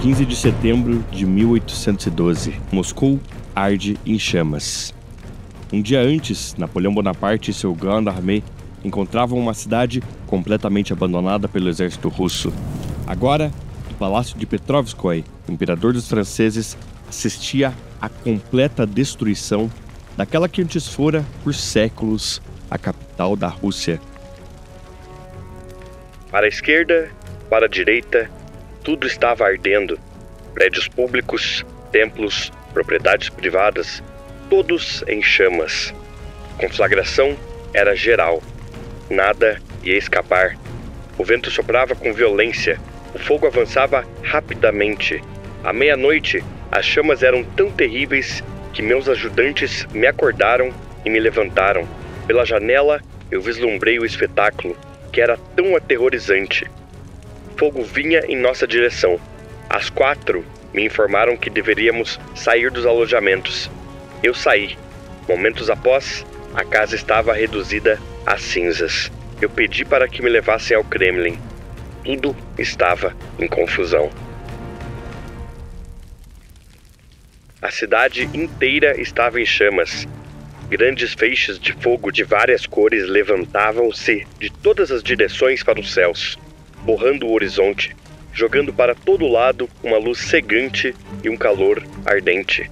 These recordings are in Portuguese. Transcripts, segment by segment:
15 de setembro de 1812. Moscou arde em chamas. Um dia antes, Napoleão Bonaparte e seu Grande Armée encontravam uma cidade completamente abandonada pelo exército russo. Agora, do palácio de Petrovskoe, o imperador dos franceses assistia à completa destruição daquela que antes fora, por séculos, a capital da Rússia. Para a esquerda, para a direita, tudo estava ardendo. Prédios públicos, templos, propriedades privadas, todos em chamas. A conflagração era geral. Nada ia escapar. O vento soprava com violência. O fogo avançava rapidamente. À meia-noite, as chamas eram tão terríveis que meus ajudantes me acordaram e me levantaram. Pela janela, eu vislumbrei o espetáculo, que era tão aterrorizante. Fogo vinha em nossa direção. Às 4, me informaram que deveríamos sair dos alojamentos. Eu saí. Momentos após, a casa estava reduzida a cinzas. Eu pedi para que me levassem ao Kremlin. Tudo estava em confusão. A cidade inteira estava em chamas. Grandes feixes de fogo de várias cores levantavam-se de todas as direções para os céus, borrando o horizonte, jogando para todo lado uma luz cegante e um calor ardente.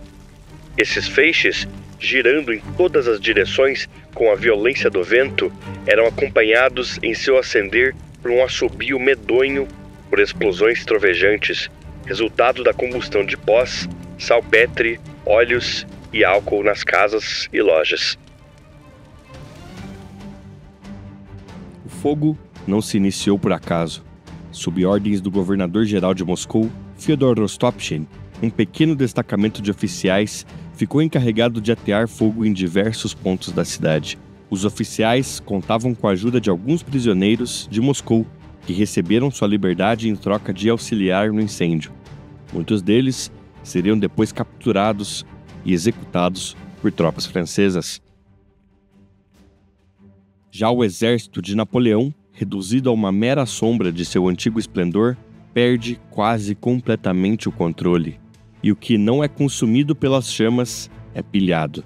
Esses feixes, girando em todas as direções com a violência do vento, eram acompanhados em seu acender por um assobio medonho, por explosões trovejantes, resultado da combustão de pós, salpetre, óleos e álcool nas casas e lojas. O fogo não se iniciou por acaso. Sob ordens do governador-geral de Moscou, Fyodor Rostopchin, um pequeno destacamento de oficiais ficou encarregado de atear fogo em diversos pontos da cidade. Os oficiais contavam com a ajuda de alguns prisioneiros de Moscou, que receberam sua liberdade em troca de auxiliar no incêndio. Muitos deles seriam depois capturados e executados por tropas francesas. Já o exército de Napoleão, reduzido a uma mera sombra de seu antigo esplendor, perde quase completamente o controle, e o que não é consumido pelas chamas é pilhado.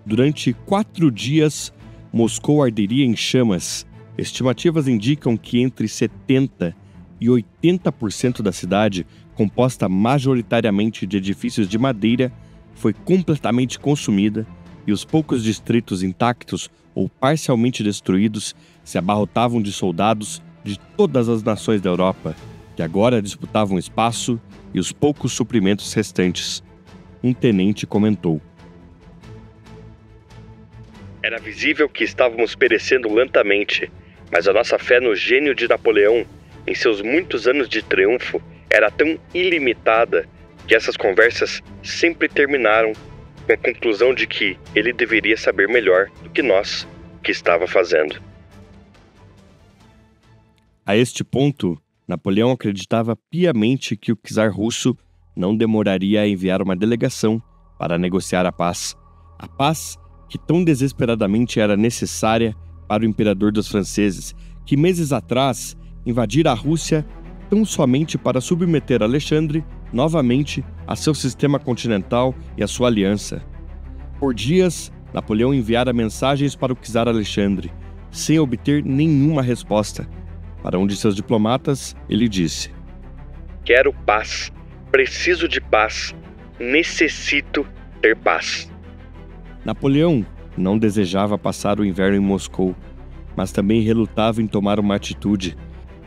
Durante 4 dias, Moscou arderia em chamas. Estimativas indicam que entre 70% e 80% da cidade, composta majoritariamente de edifícios de madeira, foi completamente consumida e os poucos distritos intactos ou parcialmente destruídos se abarrotavam de soldados de todas as nações da Europa, que agora disputavam espaço e os poucos suprimentos restantes. Um tenente comentou: Era visível que estávamos perecendo lentamente, mas a nossa fé no gênio de Napoleão, em seus muitos anos de triunfo, era tão ilimitada que essas conversas sempre terminaram com a conclusão de que ele deveria saber melhor do que nós o que estava fazendo. A este ponto, Napoleão acreditava piamente que o czar russo não demoraria a enviar uma delegação para negociar a paz que tão desesperadamente era necessária para o imperador dos franceses, que meses atrás invadira a Rússia tão somente para submeter Alexandre novamente a seu sistema continental e a sua aliança. Por dias, Napoleão enviara mensagens para o czar Alexandre, sem obter nenhuma resposta. Para um de seus diplomatas, ele disse: Quero paz, preciso de paz, necessito ter paz. Napoleão não desejava passar o inverno em Moscou, mas também relutava em tomar uma atitude,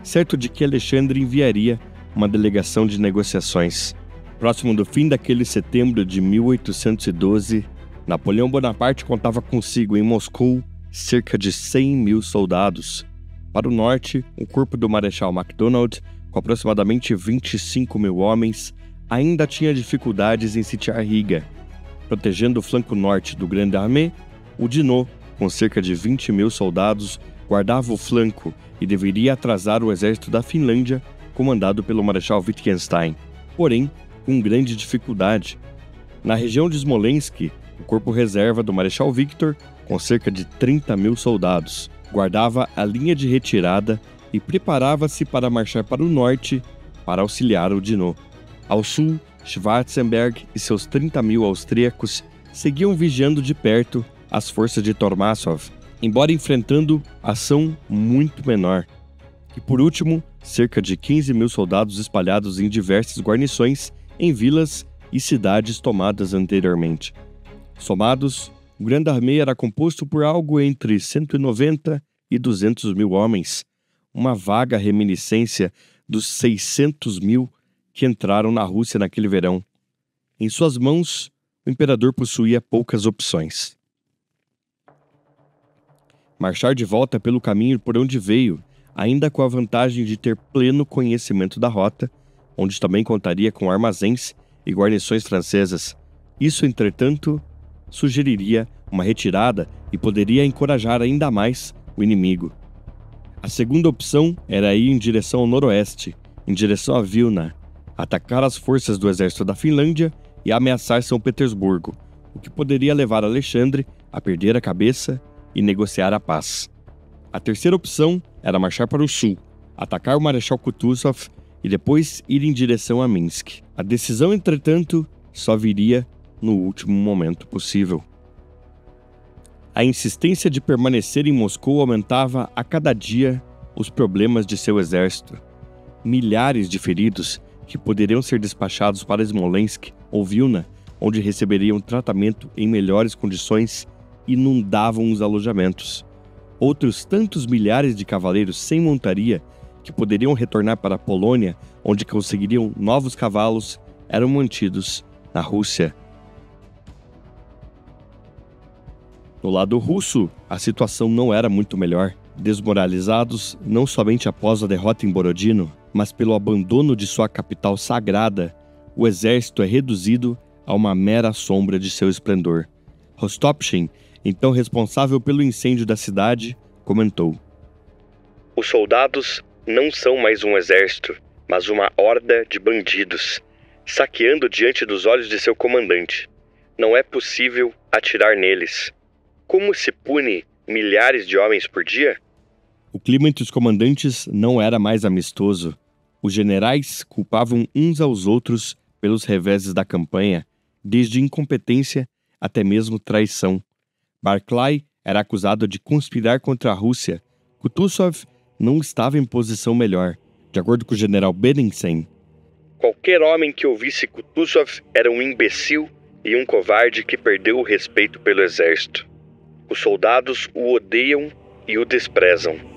certo de que Alexandre enviaria uma delegação de negociações. Próximo do fim daquele setembro de 1812, Napoleão Bonaparte contava consigo em Moscou cerca de 100.000 soldados. Para o norte, o corpo do Marechal MacDonald, com aproximadamente 25.000 homens, ainda tinha dificuldades em sitiar Riga. Protegendo o flanco norte do Grande Armée, o Dinot, com cerca de 20.000 soldados, guardava o flanco e deveria atrasar o exército da Finlândia, comandado pelo Marechal Wittgenstein, porém com grande dificuldade. Na região de Smolensk, o corpo reserva do Marechal Victor, com cerca de 30.000 soldados, guardava a linha de retirada e preparava-se para marchar para o norte para auxiliar o Dinot. Ao sul, Schwarzenberg e seus 30.000 austríacos seguiam vigiando de perto as forças de Tormasov, embora enfrentando ação muito menor. E por último, cerca de 15.000 soldados espalhados em diversas guarnições em vilas e cidades tomadas anteriormente. Somados, o Grande Armée era composto por algo entre 190 e 200.000 homens, uma vaga reminiscência dos 600.000 que entraram na Rússia naquele verão. Em suas mãos, o imperador possuía poucas opções. Marchar de volta pelo caminho por onde veio, ainda com a vantagem de ter pleno conhecimento da rota, onde também contaria com armazéns e guarnições francesas. Isso, entretanto, sugeriria uma retirada e poderia encorajar ainda mais o inimigo. A segunda opção era ir em direção ao noroeste, em direção a Vilna, atacar as forças do exército da Finlândia e ameaçar São Petersburgo, o que poderia levar Alexandre a perder a cabeça e negociar a paz. A terceira opção era marchar para o sul, atacar o Marechal Kutuzov e depois ir em direção a Minsk. A decisão, entretanto, só viria no último momento possível. A insistência de permanecer em Moscou aumentava a cada dia os problemas de seu exército. Milhares de feridos, que poderiam ser despachados para Smolensk ou Vilna, onde receberiam tratamento em melhores condições, inundavam os alojamentos. Outros tantos milhares de cavaleiros sem montaria, que poderiam retornar para a Polônia, onde conseguiriam novos cavalos, eram mantidos na Rússia. No lado russo, a situação não era muito melhor. Desmoralizados não somente após a derrota em Borodino, mas pelo abandono de sua capital sagrada, o exército é reduzido a uma mera sombra de seu esplendor. Rostopchin, então responsável pelo incêndio da cidade, comentou: Os soldados não são mais um exército, mas uma horda de bandidos, saqueando diante dos olhos de seu comandante. Não é possível atirar neles. Como se pune milhares de homens por dia? O clima entre os comandantes não era mais amistoso. Os generais culpavam uns aos outros pelos reveses da campanha, desde incompetência até mesmo traição. Barclay era acusado de conspirar contra a Rússia. Kutuzov não estava em posição melhor, de acordo com o general Benningsen. Qualquer homem que ouvisse Kutuzov era um imbecil e um covarde que perdeu o respeito pelo exército. Os soldados o odeiam e o desprezam.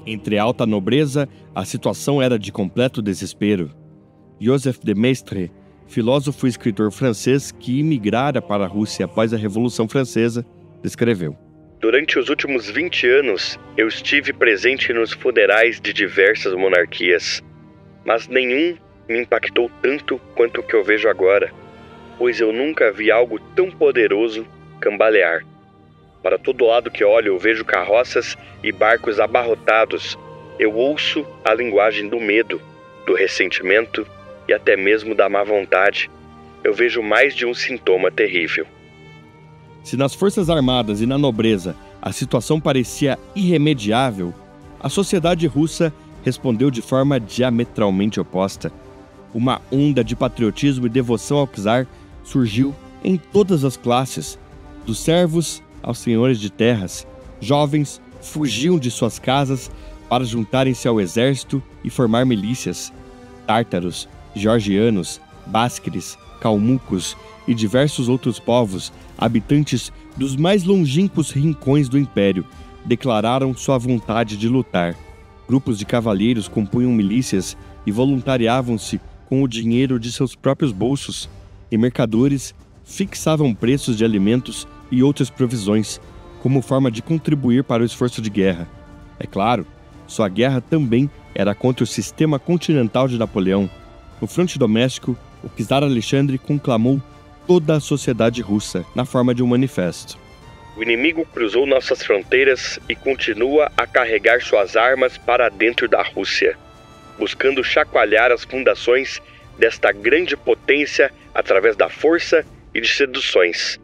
Entre a alta nobreza, a situação era de completo desespero. Joseph de Maistre, filósofo e escritor francês que imigrara para a Rússia após a Revolução Francesa, descreveu: Durante os últimos 20 anos, eu estive presente nos funerais de diversas monarquias, mas nenhum me impactou tanto quanto o que eu vejo agora, pois eu nunca vi algo tão poderoso cambalear. Para todo lado que olho, eu vejo carroças e barcos abarrotados. Eu ouço a linguagem do medo, do ressentimento e até mesmo da má vontade. Eu vejo mais de um sintoma terrível. Se nas forças armadas e na nobreza a situação parecia irremediável, a sociedade russa respondeu de forma diametralmente oposta. Uma onda de patriotismo e devoção ao czar surgiu em todas as classes, dos servos aos senhores de terras. Jovens fugiam de suas casas para juntarem-se ao exército e formar milícias. Tártaros, georgianos, básqueres, calmucos e diversos outros povos, habitantes dos mais longínquos rincões do império, declararam sua vontade de lutar. Grupos de cavalheiros compunham milícias e voluntariavam-se com o dinheiro de seus próprios bolsos, e mercadores fixavam preços de alimentos e outras provisões, como forma de contribuir para o esforço de guerra. É claro, sua guerra também era contra o sistema continental de Napoleão. No fronte doméstico, o czar Alexandre conclamou toda a sociedade russa na forma de um manifesto. O inimigo cruzou nossas fronteiras e continua a carregar suas armas para dentro da Rússia, buscando chacoalhar as fundações desta grande potência através da força e de seduções.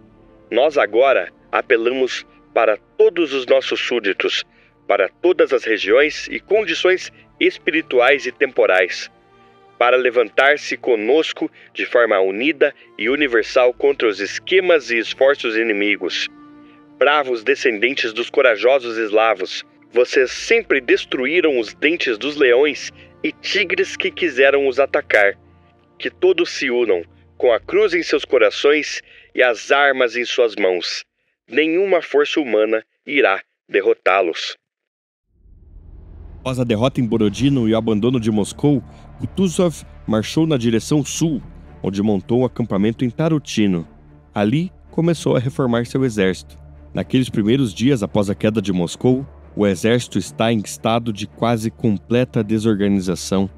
Nós agora apelamos para todos os nossos súditos, para todas as regiões e condições espirituais e temporais. para levantar-se conosco de forma unida e universal contra os esquemas e esforços inimigos. Bravos descendentes dos corajosos eslavos, vocês sempre destruíram os dentes dos leões e tigres que quiseram os atacar. Que todos se unam, com a cruz em seus corações e as armas em suas mãos. Nenhuma força humana irá derrotá-los. Após a derrota em Borodino e o abandono de Moscou, Kutuzov marchou na direção sul, onde montou um acampamento em Tarutino. Ali, começou a reformar seu exército. Naqueles primeiros dias após a queda de Moscou, o exército está em estado de quase completa desorganização.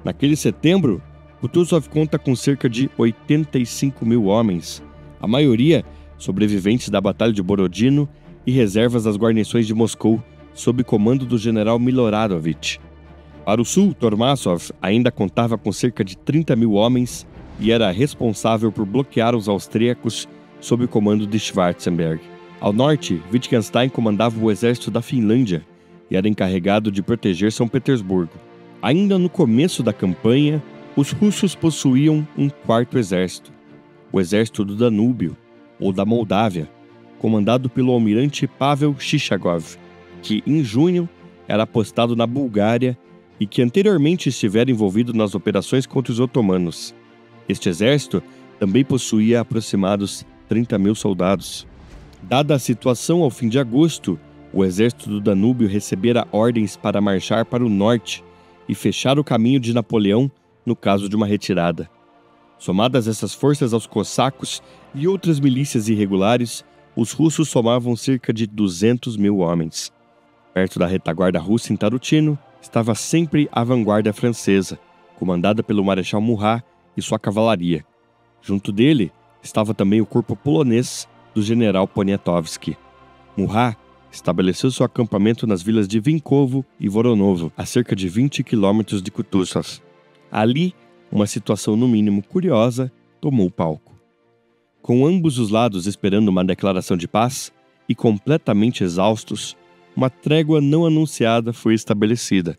Naquele setembro, Kutuzov conta com cerca de 85 mil homens, a maioria sobreviventes da Batalha de Borodino e reservas das guarnições de Moscou, sob comando do general Miloradovich. Para o sul, Tormasov ainda contava com cerca de 30 mil homens e era responsável por bloquear os austríacos sob o comando de Schwarzenberg. Ao norte, Wittgenstein comandava o exército da Finlândia e era encarregado de proteger São Petersburgo. Ainda no começo da campanha, os russos possuíam um quarto exército, o exército do Danúbio, ou da Moldávia, comandado pelo almirante Pavel Chichagov, que em junho era apostado na Bulgária e que anteriormente estivera envolvido nas operações contra os otomanos. Este exército também possuía aproximados 30 mil soldados. Dada a situação ao fim de agosto, o exército do Danúbio recebera ordens para marchar para o norte e fechar o caminho de Napoleão no caso de uma retirada. Somadas essas forças aos cossacos e outras milícias irregulares, os russos somavam cerca de 200 mil homens. Perto da retaguarda russa em Tarutino, estava sempre a vanguarda francesa, comandada pelo Marechal Murat e sua cavalaria. Junto dele estava também o corpo polonês do general Poniatowski. Murat estabeleceu seu acampamento nas vilas de Vinkovo e Voronovo, a cerca de 20 quilômetros de Kutuzov. Ali, uma situação no mínimo curiosa tomou o palco. Com ambos os lados esperando uma declaração de paz e completamente exaustos, uma trégua não anunciada foi estabelecida.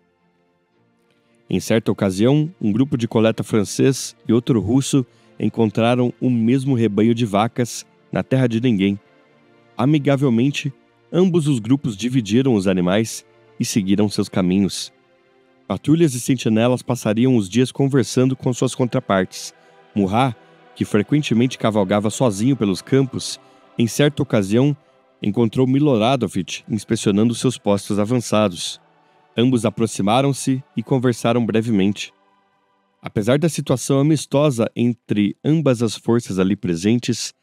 Em certa ocasião, um grupo de coleta francês e outro russo encontraram o mesmo rebanho de vacas na terra de ninguém. Amigavelmente, ambos os grupos dividiram os animais e seguiram seus caminhos. Patrulhas e sentinelas passariam os dias conversando com suas contrapartes. Murat, que frequentemente cavalgava sozinho pelos campos, em certa ocasião encontrou Miloradovich inspecionando seus postos avançados. Ambos aproximaram-se e conversaram brevemente. Apesar da situação amistosa entre ambas as forças ali presentes,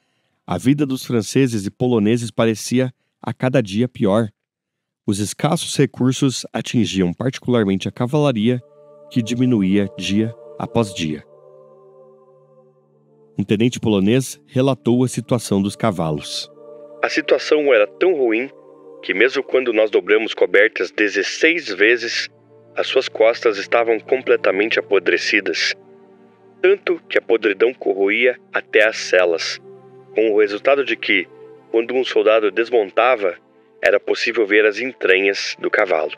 a vida dos franceses e poloneses parecia a cada dia pior. Os escassos recursos atingiam particularmente a cavalaria, que diminuía dia após dia. Um tenente polonês relatou a situação dos cavalos. A situação era tão ruim que mesmo quando nós dobramos cobertas 16 vezes, as suas costas estavam completamente apodrecidas, tanto que a podridão corroía até as selas, com o resultado de que, quando um soldado desmontava, era possível ver as entranhas do cavalo.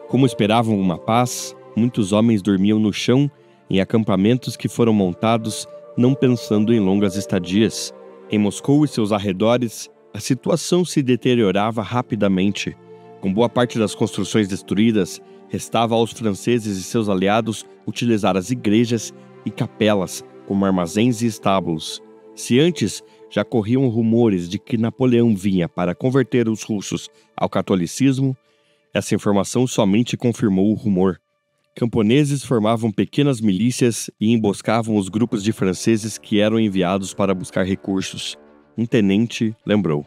Como esperavam uma paz, muitos homens dormiam no chão em acampamentos que foram montados não pensando em longas estadias. Em Moscou e seus arredores, a situação se deteriorava rapidamente. Com boa parte das construções destruídas, restava aos franceses e seus aliados utilizar as igrejas e capelas como armazéns e estábulos. Se antes já corriam rumores de que Napoleão vinha para converter os russos ao catolicismo, essa informação somente confirmou o rumor. Camponeses formavam pequenas milícias e emboscavam os grupos de franceses que eram enviados para buscar recursos. Um tenente lembrou.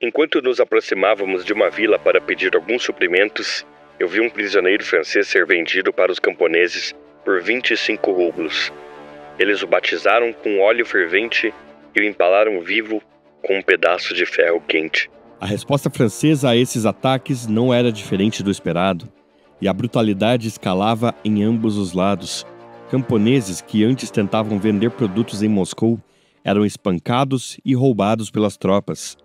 Enquanto nos aproximávamos de uma vila para pedir alguns suprimentos, eu vi um prisioneiro francês ser vendido para os camponeses por 25 rublos. Eles o batizaram com óleo fervente e o empalaram vivo com um pedaço de ferro quente. A resposta francesa a esses ataques não era diferente do esperado, e a brutalidade escalava em ambos os lados. Camponeses que antes tentavam vender produtos em Moscou eram espancados e roubados pelas tropas.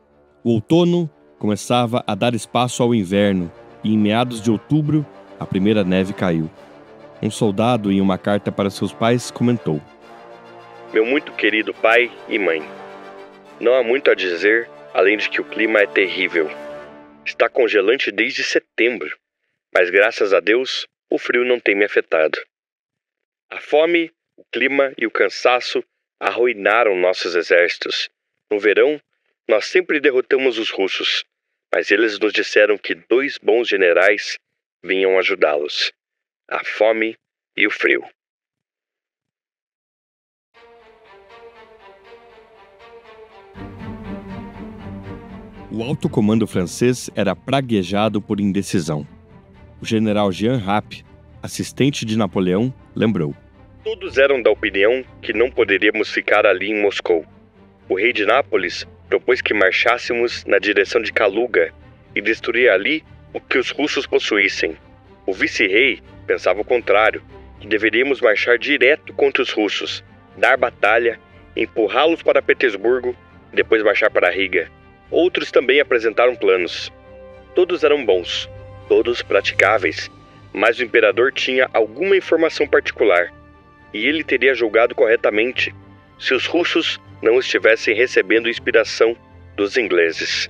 O outono começava a dar espaço ao inverno, e em meados de outubro, a primeira neve caiu. um soldado, em uma carta para seus pais, comentou: Meu muito querido pai e mãe, não há muito a dizer, além de que o clima é terrível. Está congelante desde setembro, mas graças a Deus, o frio não tem me afetado. A fome, o clima e o cansaço arruinaram nossos exércitos. No verão, nós sempre derrotamos os russos, mas eles nos disseram que 2 bons generais vinham ajudá-los: a fome e o frio. O alto comando francês era praguejado por indecisão. O general Jean Rapp, assistente de Napoleão, lembrou: Todos eram da opinião que não poderíamos ficar ali em Moscou. O rei de Nápoles propôs que marchássemos na direção de Kaluga e destruir ali o que os russos possuíssem. O vice-rei pensava o contrário, que deveríamos marchar direto contra os russos, dar batalha, empurrá-los para Petersburgo e depois marchar para Riga. Outros também apresentaram planos. Todos eram bons, todos praticáveis, mas o imperador tinha alguma informação particular, e ele teria julgado corretamente se os russos não estivessem recebendo inspiração dos ingleses.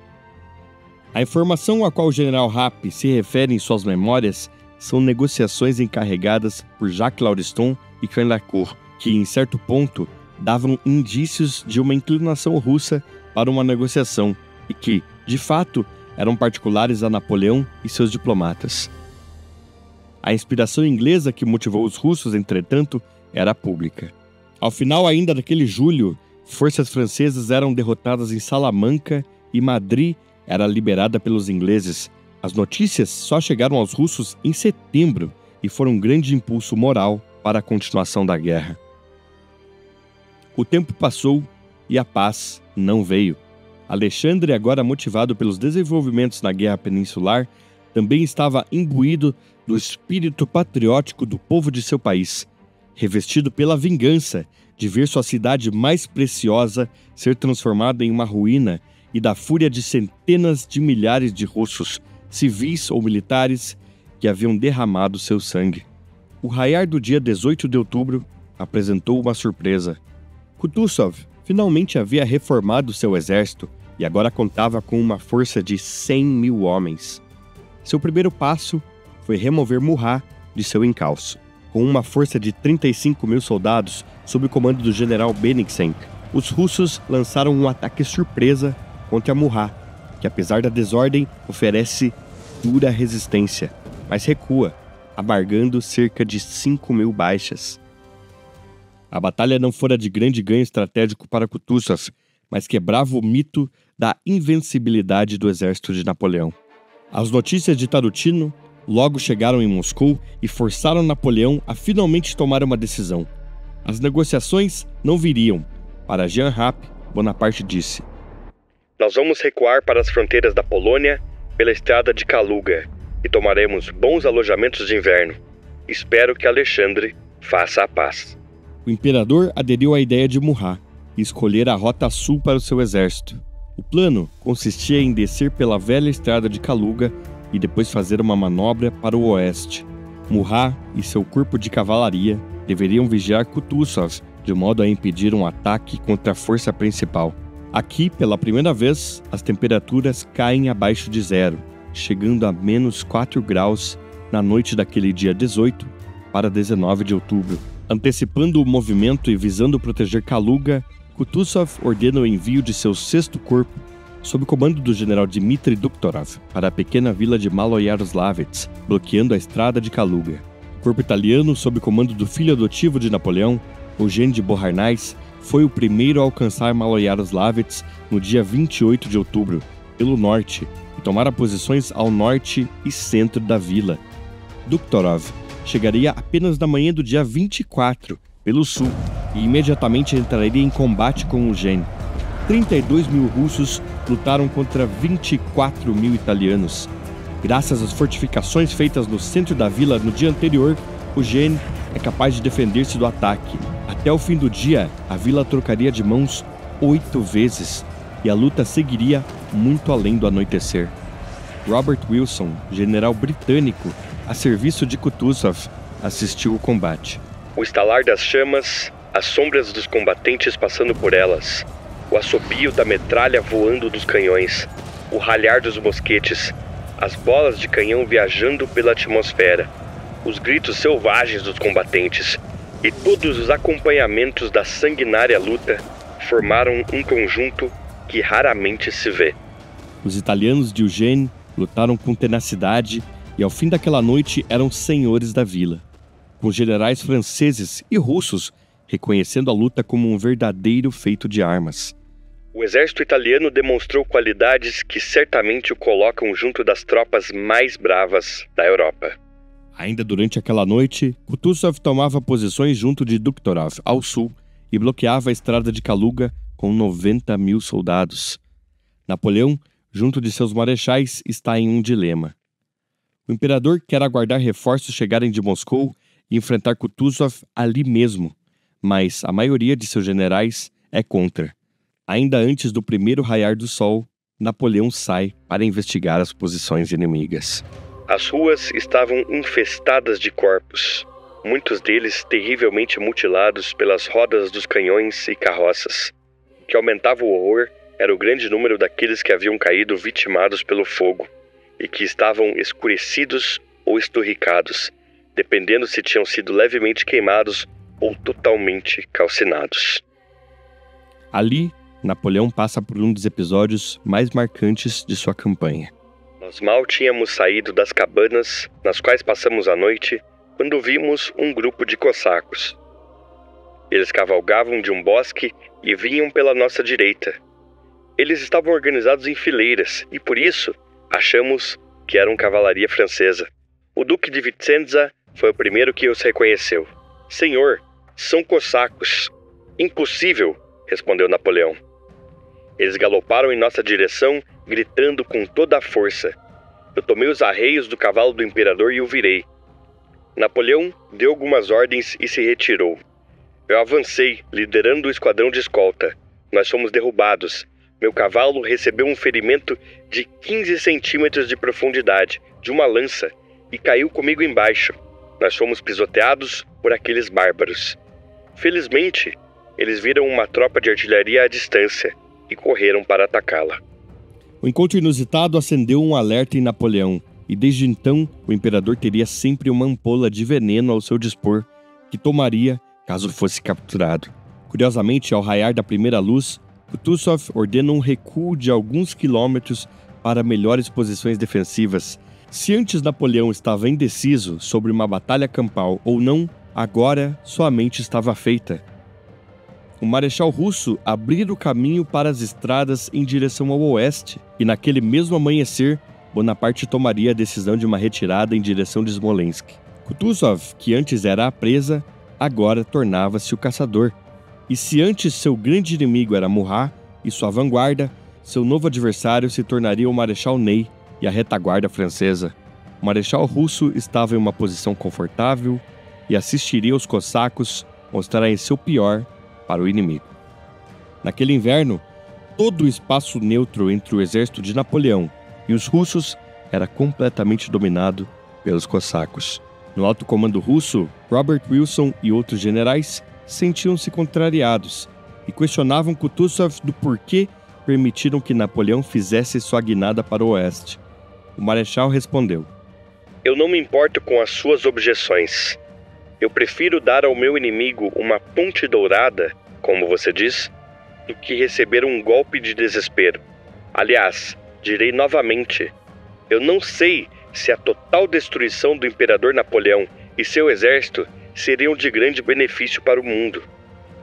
A informação a qual o general Rapp se refere em suas memórias são negociações encarregadas por Jacques Lauriston e Caulaincourt, que, em certo ponto, davam indícios de uma inclinação russa para uma negociação e que, de fato, eram particulares a Napoleão e seus diplomatas. A inspiração inglesa que motivou os russos, entretanto, era pública. Ao final ainda daquele julho, forças francesas eram derrotadas em Salamanca e Madrid era liberada pelos ingleses. As notícias só chegaram aos russos em setembro e foram um grande impulso moral para a continuação da guerra. O tempo passou e a paz não veio. Alexandre, agora motivado pelos desenvolvimentos na Guerra Peninsular, também estava imbuído do espírito patriótico do povo de seu país, revestido pela vingança de ver sua cidade mais preciosa ser transformada em uma ruína e da fúria de centenas de milhares de russos, civis ou militares, que haviam derramado seu sangue. O raiar do dia 18 de outubro apresentou uma surpresa. Kutuzov finalmente havia reformado seu exército e agora contava com uma força de 100.000 homens. Seu primeiro passo foi remover Murat de seu encalço. Com uma força de 35.000 soldados sob o comando do general Bennigsen, os russos lançaram um ataque surpresa contra Murat, que apesar da desordem oferece dura resistência, mas recua, amargando cerca de 5.000 baixas. A batalha não fora de grande ganho estratégico para Kutuzov, mas quebrava o mito da invencibilidade do exército de Napoleão. As notícias de Tarutino logo chegaram em Moscou e forçaram Napoleão a finalmente tomar uma decisão. As negociações não viriam. Para Jean Rapp, Bonaparte disse: Nós vamos recuar para as fronteiras da Polônia pela estrada de Kaluga e tomaremos bons alojamentos de inverno. Espero que Alexandre faça a paz. O imperador aderiu à ideia de Murat e escolher a rota sul para o seu exército. O plano consistia em descer pela velha estrada de Kaluga e depois fazer uma manobra para o oeste. Murat e seu corpo de cavalaria deveriam vigiar Kutuzov, de modo a impedir um ataque contra a força principal. Aqui, pela primeira vez, as temperaturas caem abaixo de zero, chegando a menos 4 graus na noite daquele dia 18 para 19 de outubro. Antecipando o movimento e visando proteger Kaluga, Kutuzov ordena o envio de seu 6º corpo, sob o comando do general Dmitry Duktorov, para a pequena vila de Maloyaroslavets, bloqueando a estrada de Kaluga. O corpo italiano, sob o comando do filho adotivo de Napoleão, Eugênio de Beauharnais, foi o primeiro a alcançar Maloyaroslavets no dia 28 de outubro, pelo norte, e tomar posições ao norte e centro da vila. Duktorov chegaria apenas na manhã do dia 24, pelo sul, e imediatamente entraria em combate com Eugênio. 32.000 russos lutaram contra 24.000 italianos. Graças às fortificações feitas no centro da vila no dia anterior, Eugênio é capaz de defender-se do ataque. Até o fim do dia, a vila trocaria de mãos 8 vezes e a luta seguiria muito além do anoitecer. Robert Wilson, general britânico a serviço de Kutuzov, assistiu o combate. O estalar das chamas, as sombras dos combatentes passando por elas, o assobio da metralha voando dos canhões, o ralhar dos mosquetes, as bolas de canhão viajando pela atmosfera, os gritos selvagens dos combatentes e todos os acompanhamentos da sanguinária luta formaram um conjunto que raramente se vê. Os italianos de Eugene lutaram com tenacidade e ao fim daquela noite eram senhores da vila, com generais franceses e russos reconhecendo a luta como um verdadeiro feito de armas. O exército italiano demonstrou qualidades que certamente o colocam junto das tropas mais bravas da Europa. Ainda durante aquela noite, Kutuzov tomava posições junto de Duktorov, ao sul, e bloqueava a estrada de Kaluga com 90 mil soldados. Napoleão, junto de seus marechais, está em um dilema. O imperador quer aguardar reforços chegarem de Moscou e enfrentar Kutuzov ali mesmo, mas a maioria de seus generais é contra. Ainda antes do primeiro raiar do sol, Napoleão sai para investigar as posições inimigas. As ruas estavam infestadas de corpos, muitos deles terrivelmente mutilados pelas rodas dos canhões e carroças. O que aumentava o horror era o grande número daqueles que haviam caído vitimados pelo fogo e que estavam escurecidos ou esturricados, dependendo se tinham sido levemente queimados ou totalmente calcinados. Ali, Napoleão passa por um dos episódios mais marcantes de sua campanha. Nós mal tínhamos saído das cabanas nas quais passamos a noite quando vimos um grupo de cossacos. Eles cavalgavam de um bosque e vinham pela nossa direita. Eles estavam organizados em fileiras e, por isso, achamos que eram cavalaria francesa. O duque de Vicenza foi o primeiro que os reconheceu. Senhor, são cossacos. Impossível, respondeu Napoleão. Eles galoparam em nossa direção, gritando com toda a força. Eu tomei os arreios do cavalo do imperador e o virei. Napoleão deu algumas ordens e se retirou. Eu avancei, liderando o esquadrão de escolta. Nós fomos derrubados. Meu cavalo recebeu um ferimento de 15 centímetros de profundidade, de uma lança, e caiu comigo embaixo. Nós fomos pisoteados por aqueles bárbaros. Felizmente, eles viram uma tropa de artilharia à distância e correram para atacá-la. O encontro inusitado acendeu um alerta em Napoleão, e desde então o imperador teria sempre uma ampola de veneno ao seu dispor, que tomaria caso fosse capturado. Curiosamente, ao raiar da primeira luz, Kutuzov ordena um recuo de alguns quilômetros para melhores posições defensivas. Se antes Napoleão estava indeciso sobre uma batalha campal ou não, agora sua mente estava feita. O marechal russo abriu o caminho para as estradas em direção ao oeste, e naquele mesmo amanhecer, Bonaparte tomaria a decisão de uma retirada em direção de Smolensk. Kutuzov, que antes era a presa, agora tornava-se o caçador. E se antes seu grande inimigo era Murat e sua vanguarda, seu novo adversário se tornaria o Marechal Ney e a retaguarda francesa. O marechal russo estava em uma posição confortável e assistiria os cossacos mostrarem seu pior para o inimigo. Naquele inverno, todo o espaço neutro entre o exército de Napoleão e os russos era completamente dominado pelos cossacos. No alto comando russo, Robert Wilson e outros generais sentiam-se contrariados e questionavam Kutuzov do porquê permitiram que Napoleão fizesse sua guinada para o oeste. O marechal respondeu: Eu não me importo com as suas objeções. Eu prefiro dar ao meu inimigo uma ponte dourada, como você diz, do que receber um golpe de desespero. Aliás, direi novamente, eu não sei se a total destruição do imperador Napoleão e seu exército seriam de grande benefício para o mundo.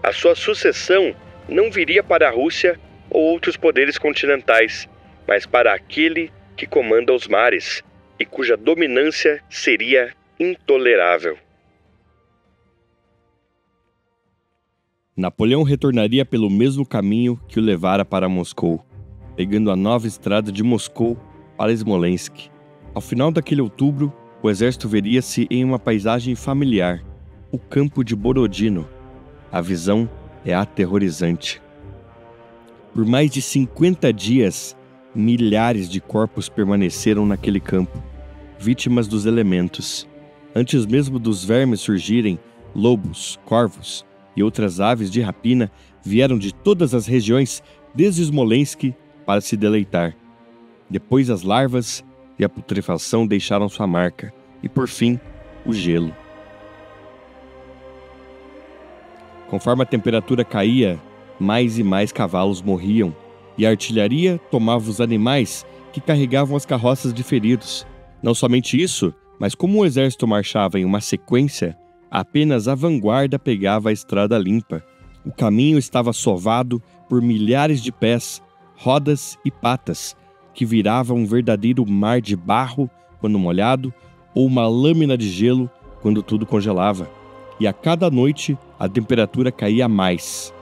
A sua sucessão não viria para a Rússia ou outros poderes continentais, mas para aquele que comanda os mares e cuja dominância seria intolerável. Napoleão retornaria pelo mesmo caminho que o levara para Moscou, pegando a nova estrada de Moscou para Smolensk. Ao final daquele outubro, o exército veria-se em uma paisagem familiar, o campo de Borodino. A visão é aterrorizante. Por mais de 50 dias, milhares de corpos permaneceram naquele campo, vítimas dos elementos. Antes mesmo dos vermes surgirem, lobos, corvos e outras aves de rapina vieram de todas as regiões desde Smolensk para se deleitar. Depois as larvas e a putrefação deixaram sua marca, e por fim, o gelo. Conforme a temperatura caía, mais e mais cavalos morriam, e a artilharia tomava os animais que carregavam as carroças de feridos. Não somente isso, mas como o exército marchava em uma sequência, apenas a vanguarda pegava a estrada limpa. O caminho estava sovado por milhares de pés, rodas e patas, que viravam um verdadeiro mar de barro quando molhado, ou uma lâmina de gelo quando tudo congelava. E a cada noite a temperatura caía mais.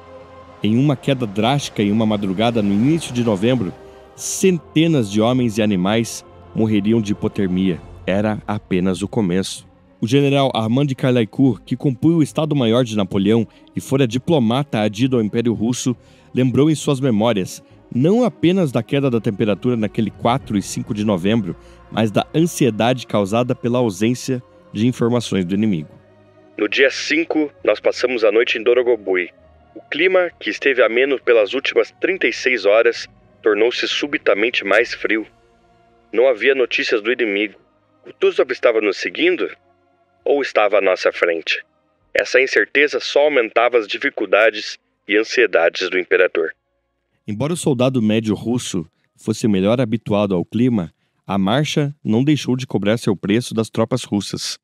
Em uma queda drástica em uma madrugada no início de novembro, centenas de homens e animais morreriam de hipotermia. Era apenas o começo. O general Armand de Caulaincourt, que compunha o Estado-Maior de Napoleão e fora diplomata adido ao Império Russo, lembrou em suas memórias não apenas da queda da temperatura naquele 4 e 5 de novembro, mas da ansiedade causada pela ausência de informações do inimigo. No dia 5, nós passamos a noite em Dorogobui. O clima, que esteve ameno pelas últimas 36 horas, tornou-se subitamente mais frio. Não havia notícias do inimigo. Kutuzov estava nos seguindo? Ou estava à nossa frente? Essa incerteza só aumentava as dificuldades e ansiedades do imperador. Embora o soldado médio russo fosse melhor habituado ao clima, a marcha não deixou de cobrar seu preço das tropas russas.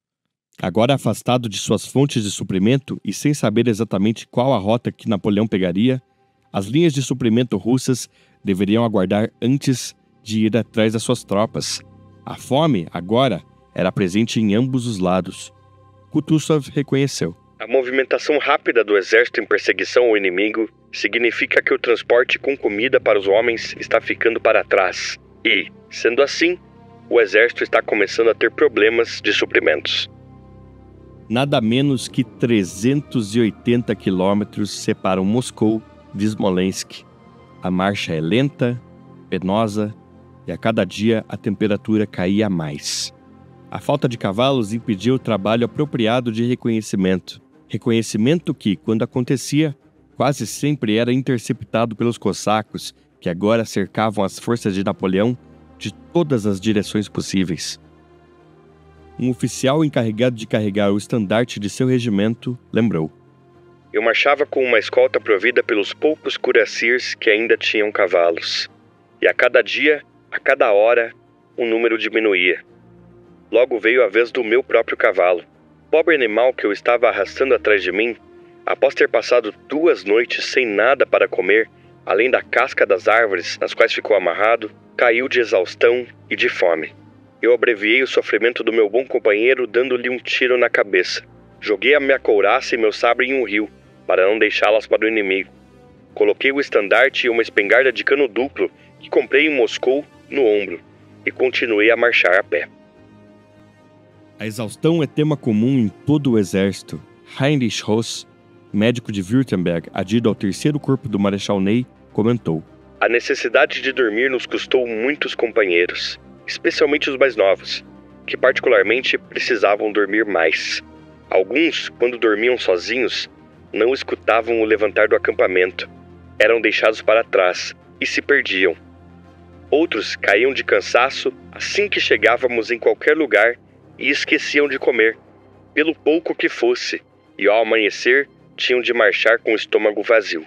Agora afastado de suas fontes de suprimento e sem saber exatamente qual a rota que Napoleão pegaria, as linhas de suprimento russas deveriam aguardar antes de ir atrás das suas tropas. A fome, agora, era presente em ambos os lados. Kutuzov reconheceu. A movimentação rápida do exército em perseguição ao inimigo significa que o transporte com comida para os homens está ficando para trás. E, sendo assim, o exército está começando a ter problemas de suprimentos. Nada menos que 380 quilômetros separam Moscou de Smolensk. A marcha é lenta, penosa, e a cada dia a temperatura caía mais. A falta de cavalos impedia o trabalho apropriado de reconhecimento. Reconhecimento que, quando acontecia, quase sempre era interceptado pelos cossacos, que agora cercavam as forças de Napoleão de todas as direções possíveis. Um oficial encarregado de carregar o estandarte de seu regimento lembrou. Eu marchava com uma escolta provida pelos poucos cuirassiers que ainda tinham cavalos. E a cada dia, a cada hora, o número diminuía. Logo veio a vez do meu próprio cavalo. Pobre animal que eu estava arrastando atrás de mim, após ter passado 2 noites sem nada para comer, além da casca das árvores nas quais ficou amarrado, caiu de exaustão e de fome. Eu abreviei o sofrimento do meu bom companheiro dando-lhe um tiro na cabeça. Joguei a minha couraça e meu sabre em um rio, para não deixá-las para o inimigo. Coloquei o estandarte e uma espingarda de cano duplo que comprei em Moscou no ombro e continuei a marchar a pé. A exaustão é tema comum em todo o exército. Heinrich Ross, médico de Württemberg, adido ao 3º Corpo do Marechal Ney, comentou. A necessidade de dormir nos custou muitos companheiros, especialmente os mais novos, que particularmente precisavam dormir mais. Alguns, quando dormiam sozinhos, não escutavam o levantar do acampamento, eram deixados para trás e se perdiam. Outros caíam de cansaço assim que chegávamos em qualquer lugar e esqueciam de comer, pelo pouco que fosse, e ao amanhecer tinham de marchar com o estômago vazio.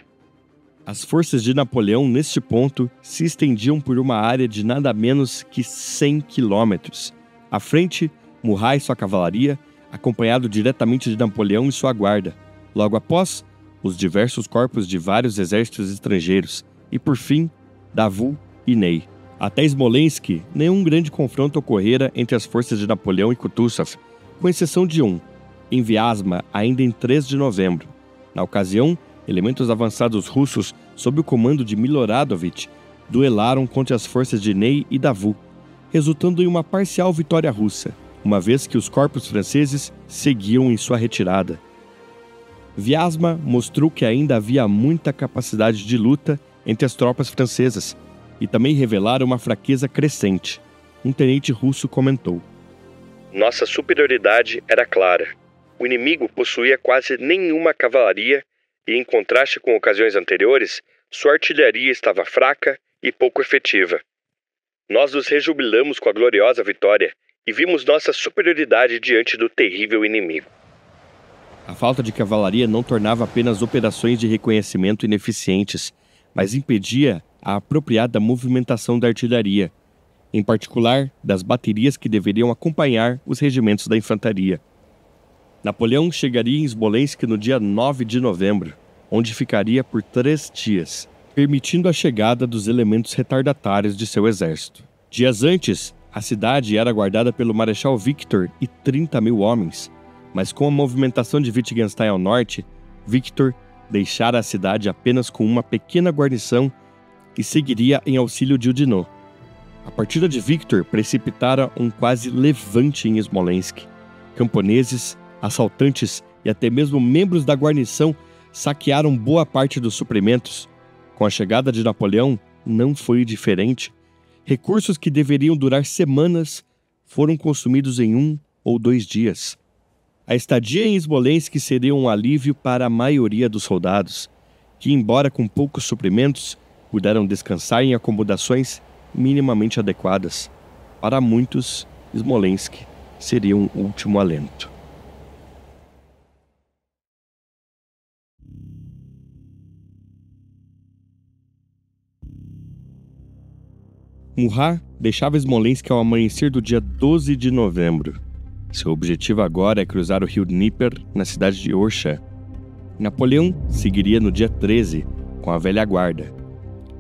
As forças de Napoleão, neste ponto, se estendiam por uma área de nada menos que 100 quilômetros. À frente, Murat e sua cavalaria, acompanhado diretamente de Napoleão e sua guarda. Logo após, os diversos corpos de vários exércitos estrangeiros. E, por fim, Davout e Ney. Até Smolensk, nenhum grande confronto ocorrera entre as forças de Napoleão e Kutuzov, com exceção de um, em Vyazma, ainda em 3 de novembro. Na ocasião, elementos avançados russos, sob o comando de Miloradovich, duelaram contra as forças de Ney e Davout, resultando em uma parcial vitória russa, uma vez que os corpos franceses seguiam em sua retirada. Vyazma mostrou que ainda havia muita capacidade de luta entre as tropas francesas, e também revelaram uma fraqueza crescente. Um tenente russo comentou. Nossa superioridade era clara. O inimigo possuía quase nenhuma cavalaria e, em contraste com ocasiões anteriores, sua artilharia estava fraca e pouco efetiva. Nós nos rejubilamos com a gloriosa vitória e vimos nossa superioridade diante do terrível inimigo. A falta de cavalaria não tornava apenas operações de reconhecimento ineficientes, mas impedia a apropriada movimentação da artilharia, em particular das baterias que deveriam acompanhar os regimentos da infantaria. Napoleão chegaria em Smolensk no dia 9 de novembro, onde ficaria por 3 dias, permitindo a chegada dos elementos retardatários de seu exército. Dias antes, a cidade era guardada pelo Marechal Victor e 30 mil homens, mas com a movimentação de Wittgenstein ao norte, Victor deixara a cidade apenas com uma pequena guarnição e seguiria em auxílio de Oudinot. A partida de Victor precipitara um quase levante em Smolensk. Camponeses, assaltantes e até mesmo membros da guarnição saquearam boa parte dos suprimentos. Com a chegada de Napoleão, não foi diferente. Recursos que deveriam durar semanas foram consumidos em 1 ou 2 dias. A estadia em Smolensk seria um alívio para a maioria dos soldados, que, embora com poucos suprimentos, puderam descansar em acomodações minimamente adequadas. Para muitos, Smolensk seria um último alento. Murat deixava Smolensk ao amanhecer do dia 12 de novembro. Seu objetivo agora é cruzar o rio Dnieper na cidade de Orsha. Napoleão seguiria no dia 13, com a velha guarda.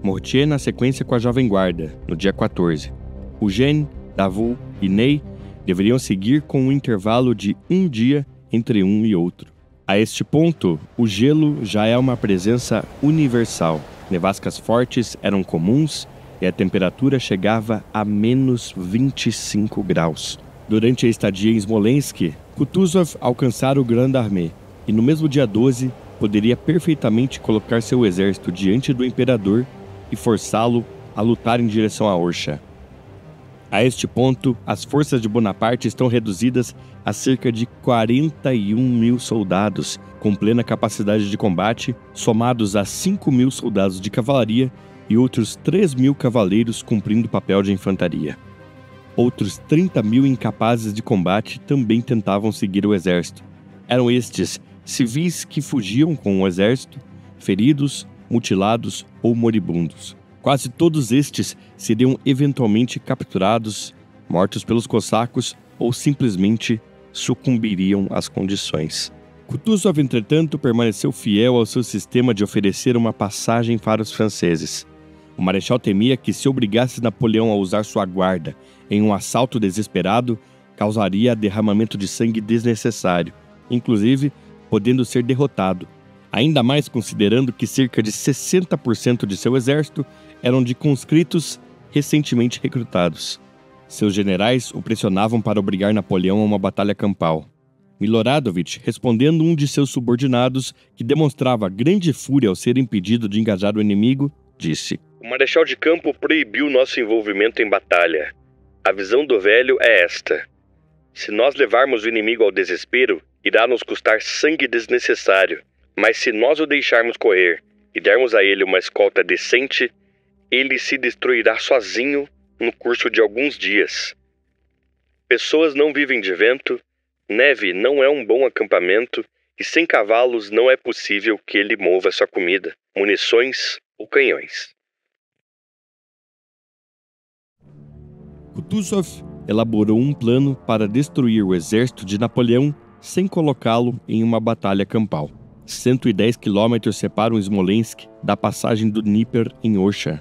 Mortier na sequência com a jovem guarda, no dia 14. Eugène, Davout e Ney deveriam seguir com um intervalo de 1 dia entre um e outro. A este ponto, o gelo já é uma presença universal. Nevascas fortes eram comuns e a temperatura chegava a menos 25 graus. Durante a estadia em Smolensk, Kutuzov alcançara o Grande Armée e no mesmo dia 12 poderia perfeitamente colocar seu exército diante do imperador e forçá-lo a lutar em direção a Orsha. A este ponto, as forças de Bonaparte estão reduzidas a cerca de 41 mil soldados, com plena capacidade de combate, somados a 5 mil soldados de cavalaria e outros 3 mil cavaleiros cumprindo o papel de infantaria. Outros 30 mil incapazes de combate também tentavam seguir o exército. Eram estes civis que fugiam com o exército, feridos, mutilados ou moribundos. Quase todos estes seriam eventualmente capturados, mortos pelos cossacos ou simplesmente sucumbiriam às condições. Kutuzov, entretanto, permaneceu fiel ao seu sistema de oferecer uma passagem para os franceses. O marechal temia que, se obrigasse Napoleão a usar sua guarda em um assalto desesperado, causaria derramamento de sangue desnecessário, inclusive podendo ser derrotado, ainda mais considerando que cerca de 60% de seu exército eram de conscritos recentemente recrutados. Seus generais o pressionavam para obrigar Napoleão a uma batalha campal. Miloradovich, respondendo um de seus subordinados, que demonstrava grande fúria ao ser impedido de engajar o inimigo, disse: "O marechal de campo proibiu nosso envolvimento em batalha. A visão do velho é esta: se nós levarmos o inimigo ao desespero, irá nos custar sangue desnecessário, mas se nós o deixarmos correr e dermos a ele uma escolta decente, ele se destruirá sozinho no curso de alguns dias. Pessoas não vivem de vento, neve não é um bom acampamento e sem cavalos não é possível que ele mova sua comida, munições ou canhões." Kutuzov elaborou um plano para destruir o exército de Napoleão sem colocá-lo em uma batalha campal. 110 quilômetros separam Smolensk da passagem do Dnieper em Orsha.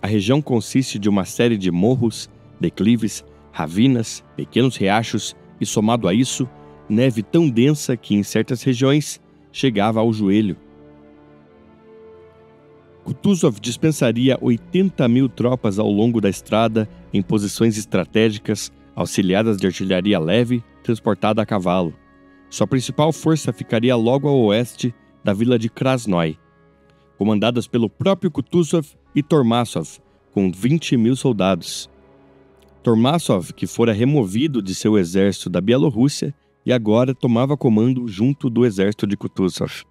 A região consiste de uma série de morros, declives, ravinas, pequenos riachos e, somado a isso, neve tão densa que em certas regiões chegava ao joelho. Kutuzov dispensaria 80 mil tropas ao longo da estrada em posições estratégicas, auxiliadas de artilharia leve, transportada a cavalo. Sua principal força ficaria logo ao oeste da vila de Krasnoy, comandadas pelo próprio Kutuzov e Tormasov, com 20 mil soldados. Tormasov, que fora removido de seu exército da Bielorrússia e agora tomava comando junto do exército de Kutuzov.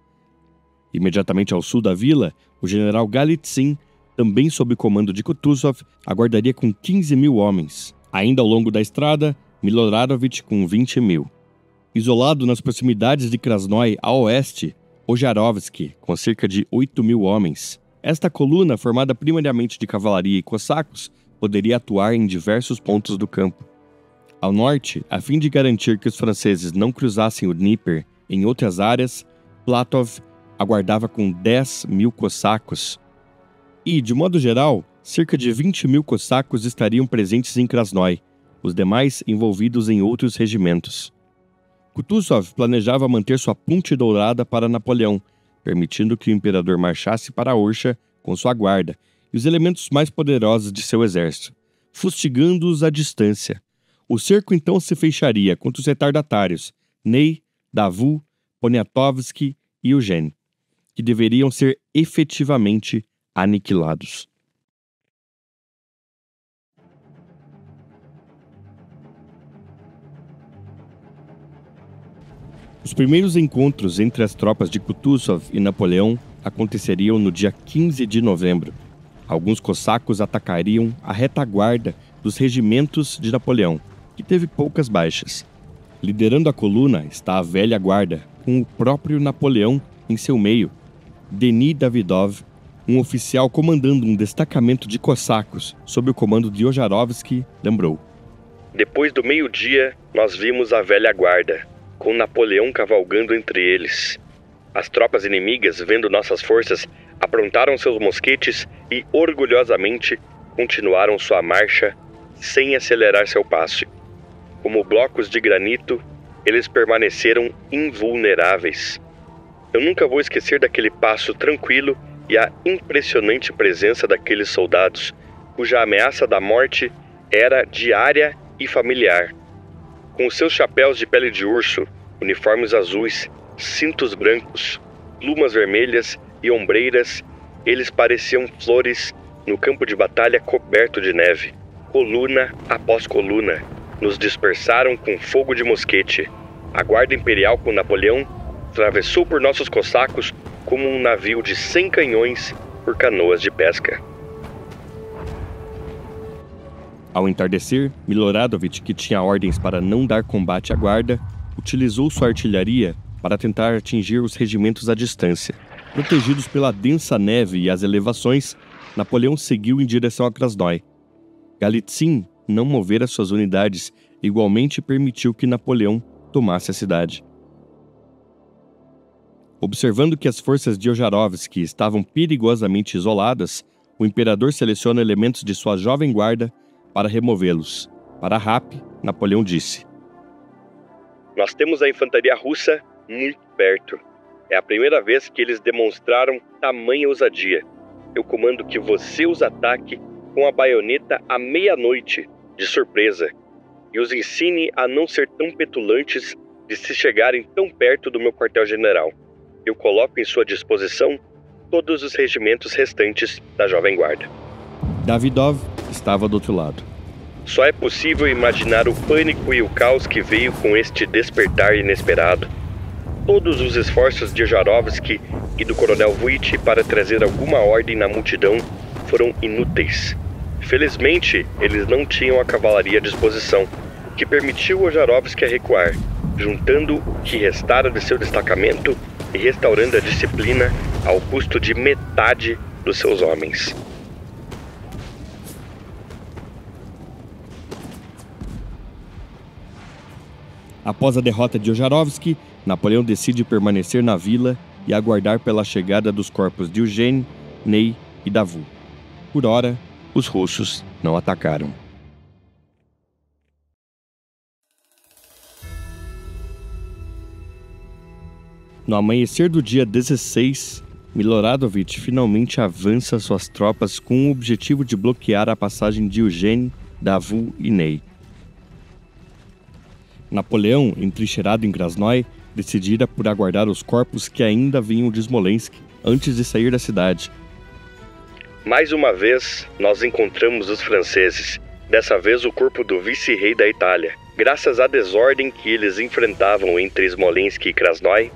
Imediatamente ao sul da vila, o general Galitzin, também sob comando de Kutuzov, aguardaria com 15 mil homens. Ainda ao longo da estrada, Miloradovich com 20 mil. Isolado nas proximidades de Krasnoy, a oeste, Ojarovsky, com cerca de 8 mil homens. Esta coluna, formada primariamente de cavalaria e cossacos, poderia atuar em diversos pontos do campo. Ao norte, a fim de garantir que os franceses não cruzassem o Dnieper em outras áreas, Platov aguardava com 10 mil cossacos. E, de modo geral, cerca de 20 mil cossacos estariam presentes em Krasnoy, os demais envolvidos em outros regimentos. Kutuzov planejava manter sua ponte dourada para Napoleão, permitindo que o imperador marchasse para Orsha com sua guarda e os elementos mais poderosos de seu exército, fustigando-os à distância. O cerco então se fecharia contra os retardatários Ney, Davout, Poniatovsky e Eugène, que deveriam ser efetivamente aniquilados. Os primeiros encontros entre as tropas de Kutuzov e Napoleão aconteceriam no dia 15 de novembro. Alguns cossacos atacariam a retaguarda dos regimentos de Napoleão, que teve poucas baixas. Liderando a coluna está a velha guarda, com o próprio Napoleão em seu meio. Denis Davidov, um oficial comandando um destacamento de cossacos sob o comando de Ojarovsky, lembrou: Depois do meio-dia, nós vimos a velha guarda, com Napoleão cavalgando entre eles. As tropas inimigas, vendo nossas forças, aprontaram seus mosquetes e, orgulhosamente, continuaram sua marcha sem acelerar seu passo. Como blocos de granito, eles permaneceram invulneráveis. Eu nunca vou esquecer daquele passo tranquilo e a impressionante presença daqueles soldados, cuja ameaça da morte era diária e familiar. Com seus chapéus de pele de urso, uniformes azuis, cintos brancos, plumas vermelhas e ombreiras, eles pareciam flores no campo de batalha coberto de neve. Coluna após coluna, nos dispersaram com fogo de mosquete. A guarda imperial com Napoleão atravessou por nossos cossacos como um navio de 100 canhões por canoas de pesca. Ao entardecer, Miloradovich, que tinha ordens para não dar combate à guarda, utilizou sua artilharia para tentar atingir os regimentos à distância. Protegidos pela densa neve e as elevações, Napoleão seguiu em direção a Krasnoy. Galitzin não movera suas unidades e igualmente permitiu que Napoleão tomasse a cidade. Observando que as forças de Ojarovsky estavam perigosamente isoladas, o imperador seleciona elementos de sua jovem guarda para removê-los. Para Rapp, Napoleão disse: Nós temos a infantaria russa muito perto. É a primeira vez que eles demonstraram tamanha ousadia. Eu comando que você os ataque com a baioneta à meia-noite, de surpresa, e os ensine a não ser tão petulantes de se chegarem tão perto do meu quartel-general. Eu coloco em sua disposição todos os regimentos restantes da Jovem Guarda. Davidov estava do outro lado. Só é possível imaginar o pânico e o caos que veio com este despertar inesperado. Todos os esforços de Ojarovsky e do coronel Vuitch para trazer alguma ordem na multidão foram inúteis. Felizmente, eles não tinham a cavalaria à disposição, o que permitiu Ojarovsky a recuar, juntando o que restara de seu destacamento e restaurando a disciplina ao custo de metade dos seus homens. Após a derrota de Ojarovsky, Napoleão decide permanecer na vila e aguardar pela chegada dos corpos de Eugène, Ney e Davout. Por ora, os russos não atacaram. No amanhecer do dia 16, Miloradovich finalmente avança suas tropas com o objetivo de bloquear a passagem de Eugène, Davout e Ney. Napoleão, entrincheirado em Krasnoy, decidira por aguardar os corpos que ainda vinham de Smolensk antes de sair da cidade. Mais uma vez, nós encontramos os franceses, Dessa vez o corpo do vice-rei da Itália. Graças à desordem que eles enfrentavam entre Smolensk e Krasnoi,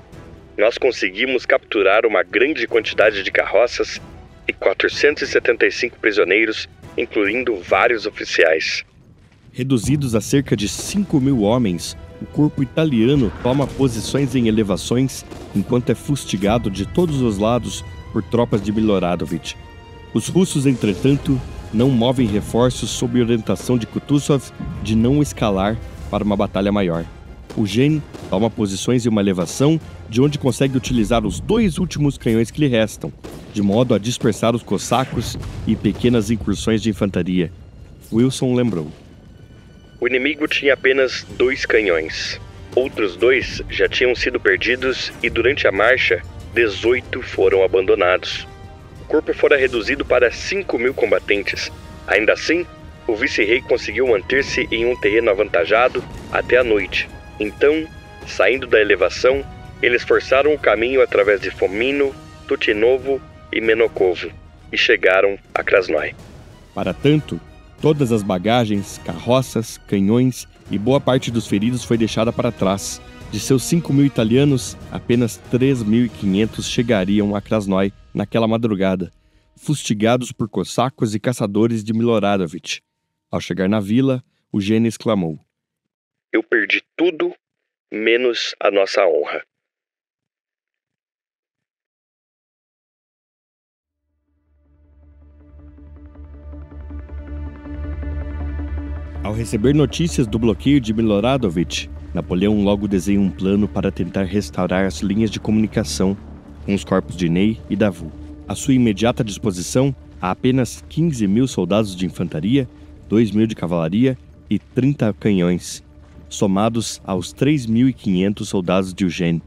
nós conseguimos capturar uma grande quantidade de carroças e 475 prisioneiros, incluindo vários oficiais. Reduzidos a cerca de 5.000 homens, o corpo italiano toma posições em elevações enquanto é fustigado de todos os lados por tropas de Miloradovich. Os russos, entretanto, não movem reforços sob orientação de Kutuzov de não escalar para uma batalha maior. Eugênio toma posições em uma elevação de onde consegue utilizar os 2 últimos canhões que lhe restam, de modo a dispersar os cossacos e pequenas incursões de infantaria. Wilson lembrou. O inimigo tinha apenas 2 canhões. Outros 2 já tinham sido perdidos e durante a marcha, 18 foram abandonados. O corpo fora reduzido para 5.000 combatentes. Ainda assim, o vice-rei conseguiu manter-se em um terreno avantajado até a noite. Então, saindo da elevação, eles forçaram o caminho através de Fomino, Tutinovo e Menokovo e chegaram a Krasnoi. Para tanto, todas as bagagens, carroças, canhões e boa parte dos feridos foi deixada para trás. De seus 5.000 italianos, apenas 3.500 chegariam a Krasnoi naquela madrugada, fustigados por cossacos e caçadores de Miloradovich. Ao chegar na vila, Eugênio exclamou: Eu perdi tudo, menos a nossa honra. Ao receber notícias do bloqueio de Miloradovich, Napoleão logo desenha um plano para tentar restaurar as linhas de comunicação com os corpos de Ney e Davout. À sua imediata disposição, há apenas 15.000 soldados de infantaria, 2.000 de cavalaria e 30 canhões, somados aos 3.500 soldados de Eugênio.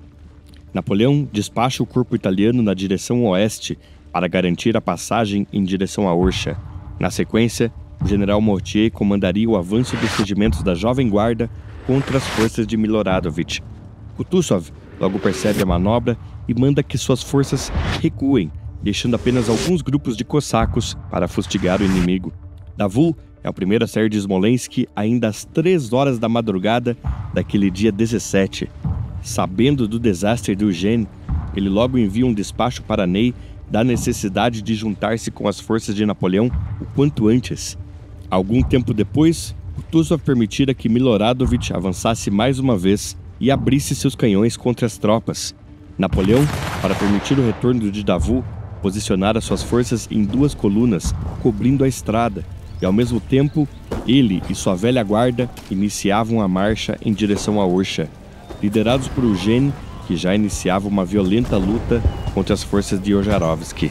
Napoleão despacha o corpo italiano na direção oeste para garantir a passagem em direção a Orsha. Na sequência, o general Mortier comandaria o avanço dos regimentos da Jovem Guarda contra as forças de Miloradovich. Kutuzov logo percebe a manobra e manda que suas forças recuem, deixando apenas alguns grupos de cossacos para fustigar o inimigo. Davout é o primeiro a sair de Smolensk ainda às 3 horas da madrugada daquele dia 17. Sabendo do desastre de Eugênio, ele logo envia um despacho para Ney da necessidade de juntar-se com as forças de Napoleão o quanto antes. Algum tempo depois, Kutuzov permitira que Miloradovich avançasse mais uma vez e abrisse seus canhões contra as tropas. Napoleão, para permitir o retorno de Davout, posicionara suas forças em 2 colunas, cobrindo a estrada, e ao mesmo tempo, ele e sua velha guarda iniciavam a marcha em direção a Orsha, liderados por Eugênio, que já iniciava uma violenta luta contra as forças de Ojarovsky.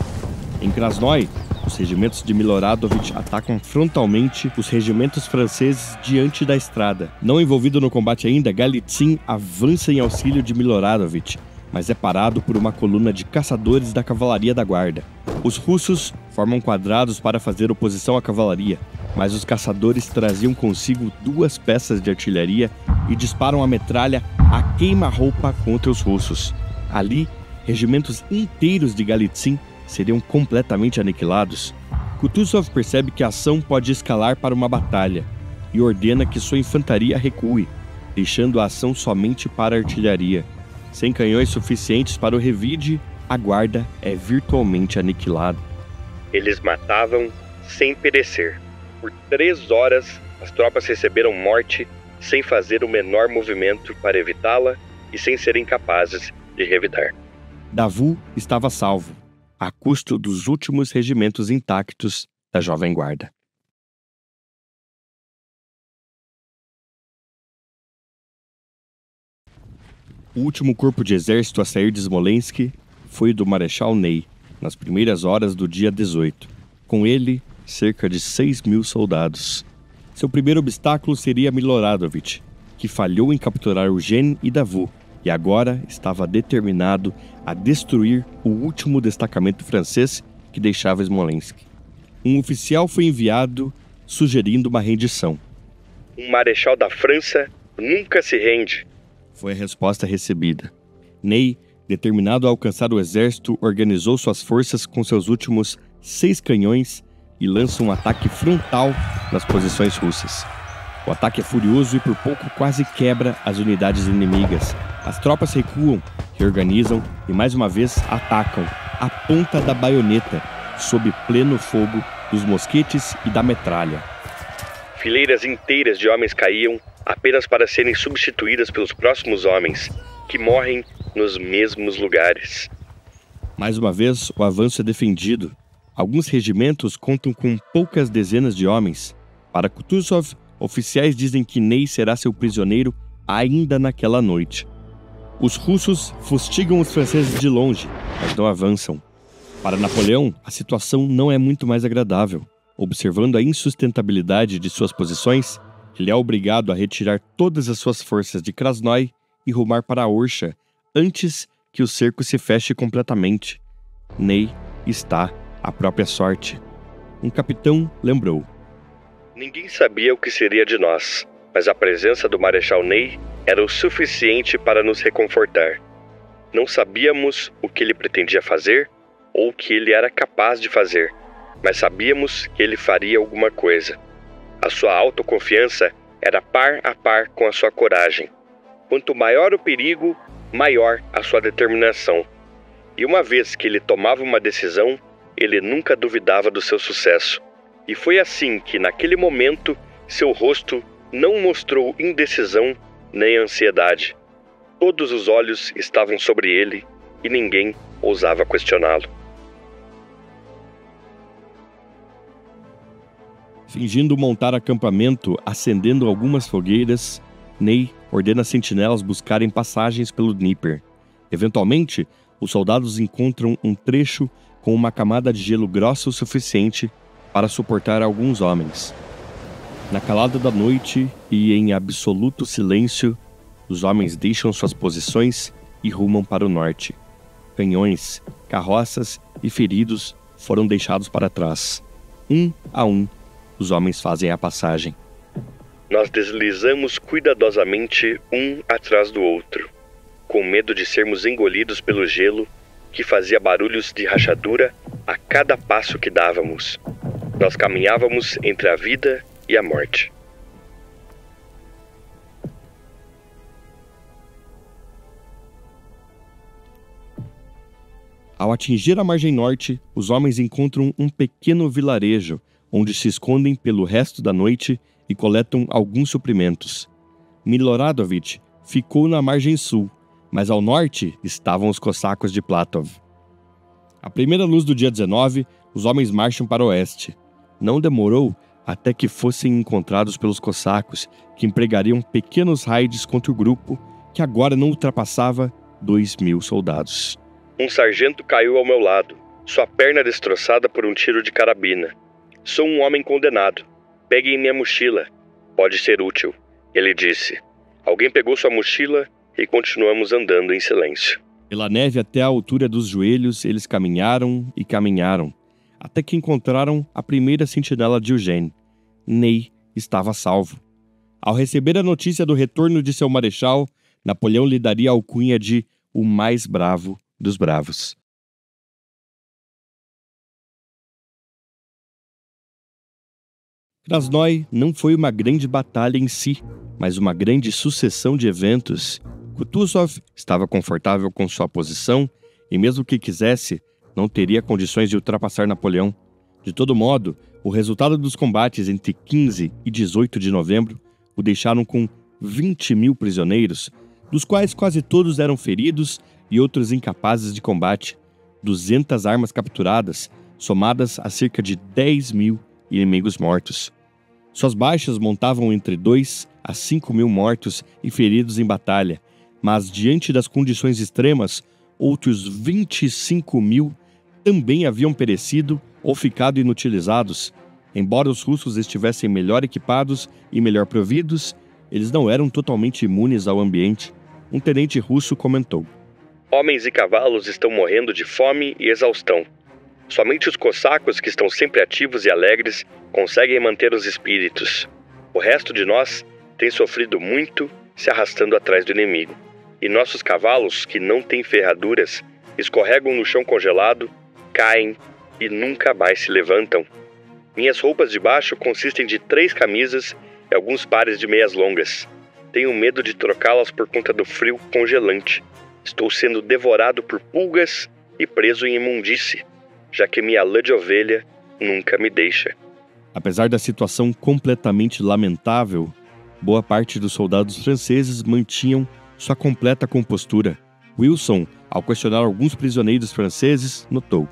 Em Krasnoi, os regimentos de Miloradovich atacam frontalmente os regimentos franceses diante da estrada. Não envolvido no combate ainda, Galitzin avança em auxílio de Miloradovich, mas é parado por uma coluna de caçadores da cavalaria da guarda. Os russos formam quadrados para fazer oposição à cavalaria, mas os caçadores traziam consigo 2 peças de artilharia e disparam a metralha a queima-roupa contra os russos. Ali, regimentos inteiros de Galitzin seriam completamente aniquilados. Kutuzov percebe que a ação pode escalar para uma batalha e ordena que sua infantaria recue, deixando a ação somente para a artilharia. Sem canhões suficientes para o revide, a guarda é virtualmente aniquilada. Eles matavam sem perecer. Por 3 horas, as tropas receberam morte sem fazer o menor movimento para evitá-la e sem serem capazes de revidar. Davout estava salvo, a custo dos últimos regimentos intactos da Jovem Guarda. O último corpo de exército a sair de Smolensk foi o do Marechal Ney, nas primeiras horas do dia 18. Com ele, cerca de 6.000 soldados. Seu primeiro obstáculo seria Miloradovich, que falhou em capturar Eugênio e Davout, e agora estava determinado a destruir o último destacamento francês que deixava Smolensk. Um oficial foi enviado sugerindo uma rendição. Um marechal da França nunca se rende, foi a resposta recebida. Ney, determinado a alcançar o exército, organizou suas forças com seus últimos 6 canhões, e lança um ataque frontal nas posições russas. O ataque é furioso e por pouco quase quebra as unidades inimigas. As tropas recuam, reorganizam e mais uma vez atacam a ponta da baioneta, sob pleno fogo dos mosquetes e da metralha. Fileiras inteiras de homens caíam apenas para serem substituídas pelos próximos homens, que morrem nos mesmos lugares. Mais uma vez, o avanço é defendido. Alguns regimentos contam com poucas dezenas de homens. Para Kutuzov, oficiais dizem que Ney será seu prisioneiro ainda naquela noite. Os russos fustigam os franceses de longe, mas não avançam. Para Napoleão, a situação não é muito mais agradável. Observando a insustentabilidade de suas posições, ele é obrigado a retirar todas as suas forças de Krasnoi e rumar para a Orsha, antes que o cerco se feche completamente. Ney está à própria sorte. Um capitão lembrou: Ninguém sabia o que seria de nós, mas a presença do Marechal Ney era o suficiente para nos reconfortar. Não sabíamos o que ele pretendia fazer ou o que ele era capaz de fazer, mas sabíamos que ele faria alguma coisa. A sua autoconfiança era par a par com a sua coragem. Quanto maior o perigo, maior a sua determinação. E uma vez que ele tomava uma decisão, ele nunca duvidava do seu sucesso. E foi assim que, naquele momento, seu rosto não mostrou indecisão nem ansiedade. Todos os olhos estavam sobre ele e ninguém ousava questioná-lo. Fingindo montar acampamento, acendendo algumas fogueiras, Ney ordena sentinelas buscarem passagens pelo Dnieper. Eventualmente, os soldados encontram um trecho com uma camada de gelo grossa o suficiente para suportar alguns homens. Na calada da noite e em absoluto silêncio, os homens deixam suas posições e rumam para o norte. Canhões, carroças e feridos foram deixados para trás. Um a um, os homens fazem a passagem. Nós deslizamos cuidadosamente um atrás do outro, com medo de sermos engolidos pelo gelo que fazia barulhos de rachadura a cada passo que dávamos. Nós caminhávamos entre a vida e a morte. Ao atingir a margem norte, os homens encontram um pequeno vilarejo, onde se escondem pelo resto da noite e coletam alguns suprimentos. Miloradovich ficou na margem sul, mas ao norte estavam os cossacos de Platov. À primeira luz do dia 19, os homens marcham para o oeste. Não demorou até que fossem encontrados pelos cossacos, que empregariam pequenos raids contra o grupo, que agora não ultrapassava 2.000 soldados. Um sargento caiu ao meu lado, sua perna destroçada por um tiro de carabina. Sou um homem condenado. Peguem minha mochila. Pode ser útil, ele disse. Alguém pegou sua mochila e continuamos andando em silêncio. Pela neve até a altura dos joelhos, eles caminharam e caminharam, até que encontraram a primeira sentinela de Eugêne. Ney estava salvo. Ao receber a notícia do retorno de seu marechal, Napoleão lhe daria a alcunha de o mais bravo dos bravos. Krasnoi não foi uma grande batalha em si, mas uma grande sucessão de eventos. Kutuzov estava confortável com sua posição e, mesmo que quisesse, não teria condições de ultrapassar Napoleão. De todo modo, o resultado dos combates entre 15 e 18 de novembro o deixaram com 20.000 prisioneiros, dos quais quase todos eram feridos e outros incapazes de combate, 200 armas capturadas, somadas a cerca de 10.000 inimigos mortos. Suas baixas montavam entre 2 a 5.000 mortos e feridos em batalha, mas diante das condições extremas, outros 25.000 também haviam perecido ou ficado inutilizados. Embora os russos estivessem melhor equipados e melhor providos, eles não eram totalmente imunes ao ambiente. Um tenente russo comentou: Homens e cavalos estão morrendo de fome e exaustão. Somente os cossacos, que estão sempre ativos e alegres, conseguem manter os espíritos. O resto de nós tem sofrido muito se arrastando atrás do inimigo. E nossos cavalos, que não têm ferraduras, escorregam no chão congelado, caem e nunca mais se levantam. Minhas roupas de baixo consistem de 3 camisas e alguns pares de meias longas. Tenho medo de trocá-las por conta do frio congelante. Estou sendo devorado por pulgas e preso em imundície, já que minha lã de ovelha nunca me deixa. Apesar da situação completamente lamentável, boa parte dos soldados franceses mantinham sua completa compostura. Wilson, ao questionar alguns prisioneiros franceses, notou: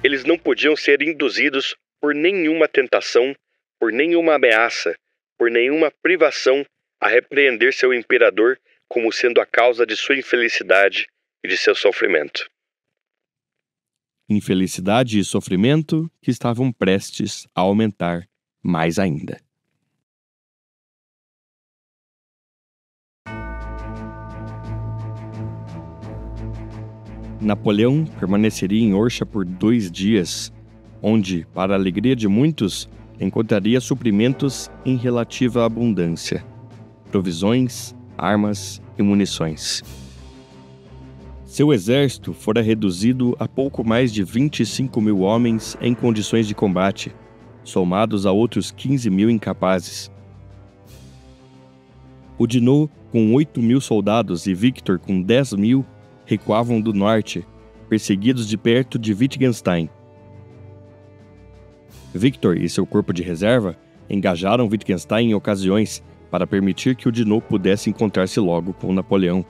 eles não podiam ser induzidos por nenhuma tentação, por nenhuma ameaça, por nenhuma privação a repreender seu imperador como sendo a causa de sua infelicidade e de seu sofrimento. Infelicidade e sofrimento que estavam prestes a aumentar mais ainda. Napoleão permaneceria em Orsha por 2 dias, onde, para a alegria de muitos, encontraria suprimentos em relativa abundância, provisões, armas e munições. Seu exército fora reduzido a pouco mais de 25 mil homens em condições de combate, somados a outros 15 mil incapazes. Oudinot, com 8 mil soldados, e Victor, com 10 mil, recuavam do norte, perseguidos de perto de Wittgenstein. Victor e seu corpo de reserva engajaram Wittgenstein em ocasiões para permitir que Oudinot pudesse encontrar-se logo com Napoleão.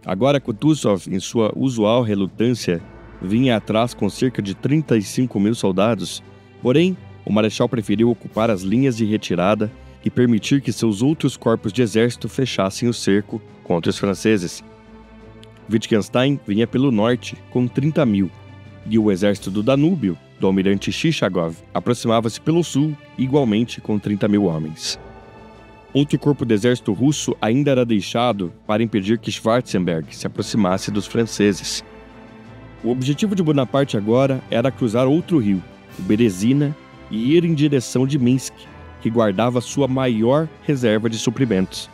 Agora Kutuzov, em sua usual relutância, vinha atrás com cerca de 35 mil soldados, porém, o marechal preferiu ocupar as linhas de retirada e permitir que seus outros corpos de exército fechassem o cerco contra os franceses. Wittgenstein vinha pelo norte, com 30 mil, e o exército do Danúbio, do almirante Chichagov, aproximava-se pelo sul, igualmente com 30 mil homens. Outro corpo do exército russo ainda era deixado para impedir que Schwarzenberg se aproximasse dos franceses. O objetivo de Bonaparte agora era cruzar outro rio, o Berezina, e ir em direção de Minsk, que guardava sua maior reserva de suprimentos.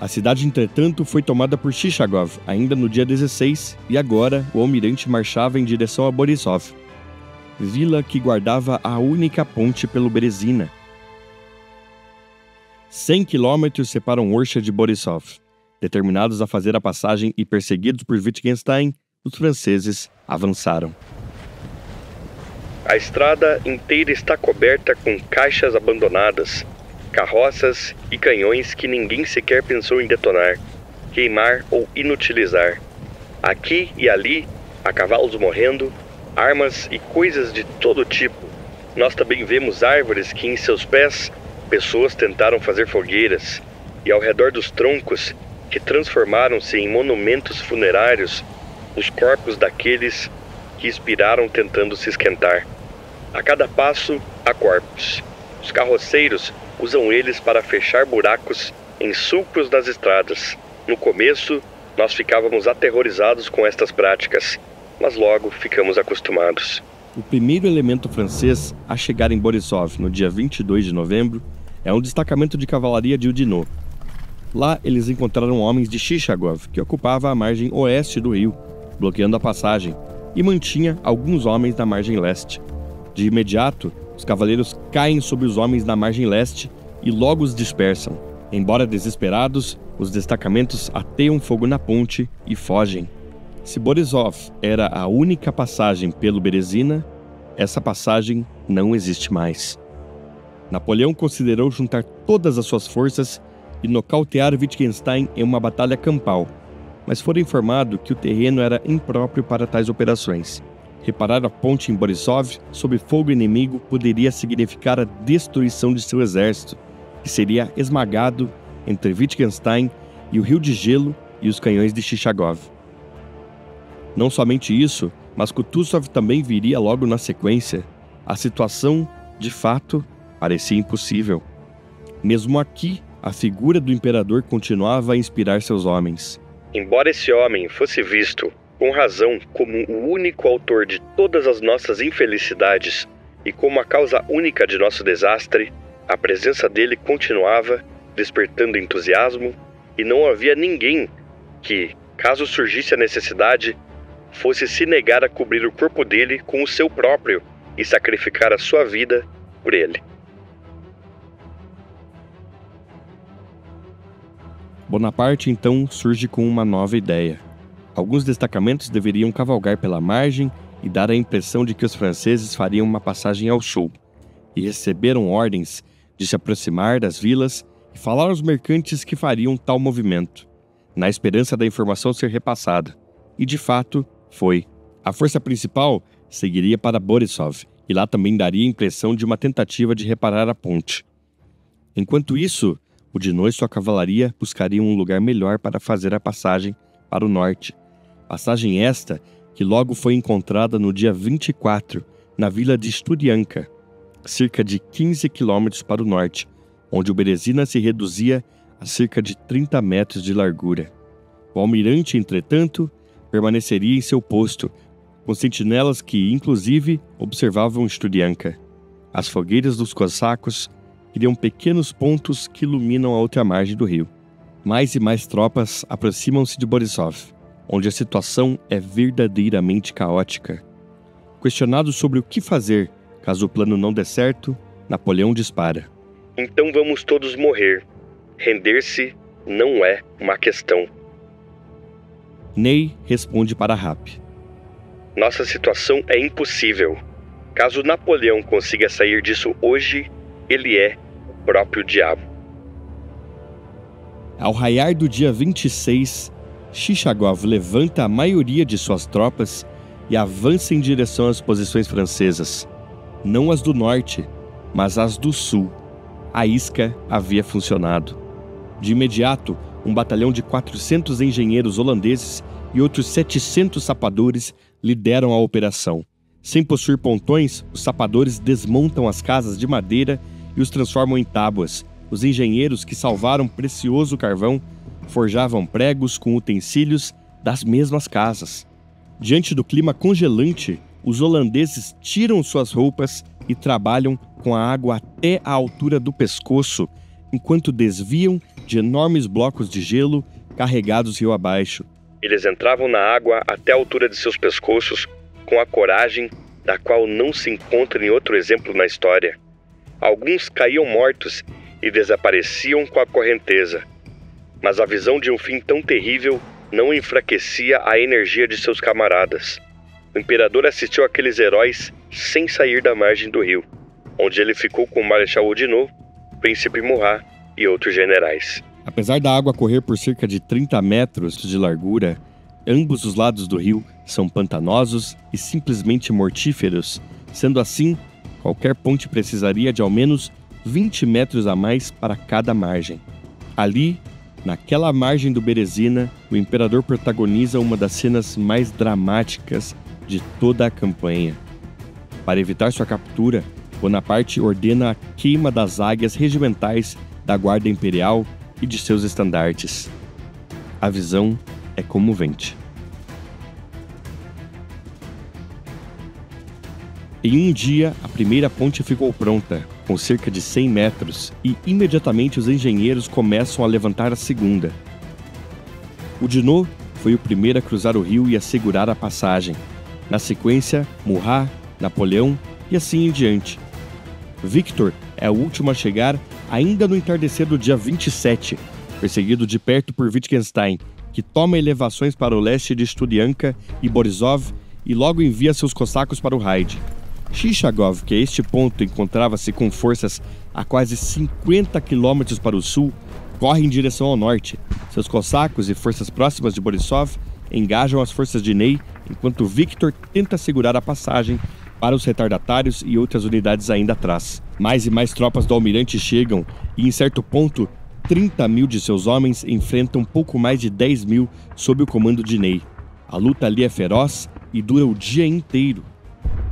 A cidade, entretanto, foi tomada por Chichagov ainda no dia 16 e agora o almirante marchava em direção a Borisov, vila que guardava a única ponte pelo Berezina. 100 quilômetros separam Orsha de Borisov. Determinados a fazer a passagem e perseguidos por Wittgenstein, os franceses avançaram. A estrada inteira está coberta com caixas abandonadas, carroças e canhões que ninguém sequer pensou em detonar, queimar ou inutilizar. Aqui e ali, há cavalos morrendo, armas e coisas de todo tipo. Nós também vemos árvores que em seus pés pessoas tentaram fazer fogueiras, e ao redor dos troncos, que transformaram-se em monumentos funerários, os corpos daqueles que expiraram tentando se esquentar. A cada passo, há corpos. Os carroceiros usam eles para fechar buracos em sulcos das estradas. No começo, nós ficávamos aterrorizados com estas práticas, mas logo ficamos acostumados. O primeiro elemento francês a chegar em Borisov no dia 22 de novembro é um destacamento de cavalaria de Oudinot. Lá, eles encontraram homens de Chichagov, que ocupava a margem oeste do rio, bloqueando a passagem, e mantinha alguns homens na margem leste. De imediato, os cavaleiros caem sobre os homens na margem leste e logo os dispersam. Embora desesperados, os destacamentos ateiam fogo na ponte e fogem. Se Borisov era a única passagem pelo Berezina, essa passagem não existe mais. Napoleão considerou juntar todas as suas forças e nocautear Wittgenstein em uma batalha campal, mas foi informado que o terreno era impróprio para tais operações. Reparar a ponte em Borisov sob fogo inimigo poderia significar a destruição de seu exército, que seria esmagado entre Wittgenstein e o rio de gelo e os canhões de Chichagov. Não somente isso, mas Kutuzov também viria logo na sequência. A situação, de fato, parecia impossível. Mesmo aqui, a figura do imperador continuava a inspirar seus homens. Embora esse homem fosse visto, com razão, como o único autor de todas as nossas infelicidades e como a causa única de nosso desastre, a presença dele continuava despertando entusiasmo e não havia ninguém que, caso surgisse a necessidade, fosse se negar a cobrir o corpo dele com o seu próprio, e sacrificar a sua vida por ele. Bonaparte então surge com uma nova ideia. Alguns destacamentos deveriam cavalgar pela margem e dar a impressão de que os franceses fariam uma passagem ao sul, e receberam ordens de se aproximar das vilas e falar aos mercantes que fariam tal movimento, na esperança da informação ser repassada. E de fato, foi. A força principal seguiria para Borisov, e lá também daria a impressão de uma tentativa de reparar a ponte. Enquanto isso, Oudinot e sua cavalaria buscariam um lugar melhor para fazer a passagem para o norte. Passagem esta que logo foi encontrada no dia 24, na vila de Studianka, cerca de 15 quilômetros para o norte, onde o Berezina se reduzia a cerca de 30 metros de largura. O almirante, entretanto, permaneceria em seu posto, com sentinelas que, inclusive, observavam Studianka. As fogueiras dos cossacos criam pequenos pontos que iluminam a outra margem do rio. Mais e mais tropas aproximam-se de Borisov, onde a situação é verdadeiramente caótica. Questionado sobre o que fazer caso o plano não dê certo, Napoleão dispara. Então vamos todos morrer. Render-se não é uma questão. Ney responde para Rapp. Nossa situação é impossível. Caso Napoleão consiga sair disso hoje, ele é o próprio diabo. Ao raiar do dia 26, Chichagov levanta a maioria de suas tropas e avança em direção às posições francesas. Não as do norte, mas as do sul. A isca havia funcionado. De imediato, um batalhão de 400 engenheiros holandeses e outros 700 sapadores lideram a operação. Sem possuir pontões, os sapadores desmontam as casas de madeira e os transformam em tábuas. Os engenheiros que salvaram precioso carvão forjavam pregos com utensílios das mesmas casas. Diante do clima congelante, os holandeses tiram suas roupas e trabalham com a água até a altura do pescoço, enquanto desviam de enormes blocos de gelo carregados rio abaixo. Eles entravam na água até a altura de seus pescoços com a coragem da qual não se encontra em outro exemplo na história. Alguns caíam mortos e desapareciam com a correnteza. Mas a visão de um fim tão terrível não enfraquecia a energia de seus camaradas. O imperador assistiu àqueles heróis sem sair da margem do rio, onde ele ficou com o Marechal Oudinot, Príncipe Murat e outros generais. Apesar da água correr por cerca de 30 metros de largura, ambos os lados do rio são pantanosos e simplesmente mortíferos. Sendo assim, qualquer ponte precisaria de ao menos 20 metros a mais para cada margem. Ali, naquela margem do Berezina, o imperador protagoniza uma das cenas mais dramáticas de toda a campanha. Para evitar sua captura, Bonaparte ordena a queima das águias regimentais da Guarda Imperial e de seus estandartes. A visão é comovente. Em um dia, a primeira ponte ficou pronta, com cerca de 100 metros, e imediatamente os engenheiros começam a levantar a segunda. Oudinot foi o primeiro a cruzar o rio e a segurar a passagem. Na sequência, Murat, Napoleão e assim em diante. Victor é o último a chegar ainda no entardecer do dia 27, perseguido de perto por Wittgenstein, que toma elevações para o leste de Studianka e Borisov e logo envia seus cossacos para o raid. Chichagov, que a este ponto encontrava-se com forças a quase 50 quilômetros para o sul, corre em direção ao norte. Seus cossacos e forças próximas de Borisov engajam as forças de Ney, enquanto Victor tenta segurar a passagem para os retardatários e outras unidades ainda atrás. Mais e mais tropas do almirante chegam e, em certo ponto, 30 mil de seus homens enfrentam pouco mais de 10 mil sob o comando de Ney. A luta ali é feroz e dura o dia inteiro.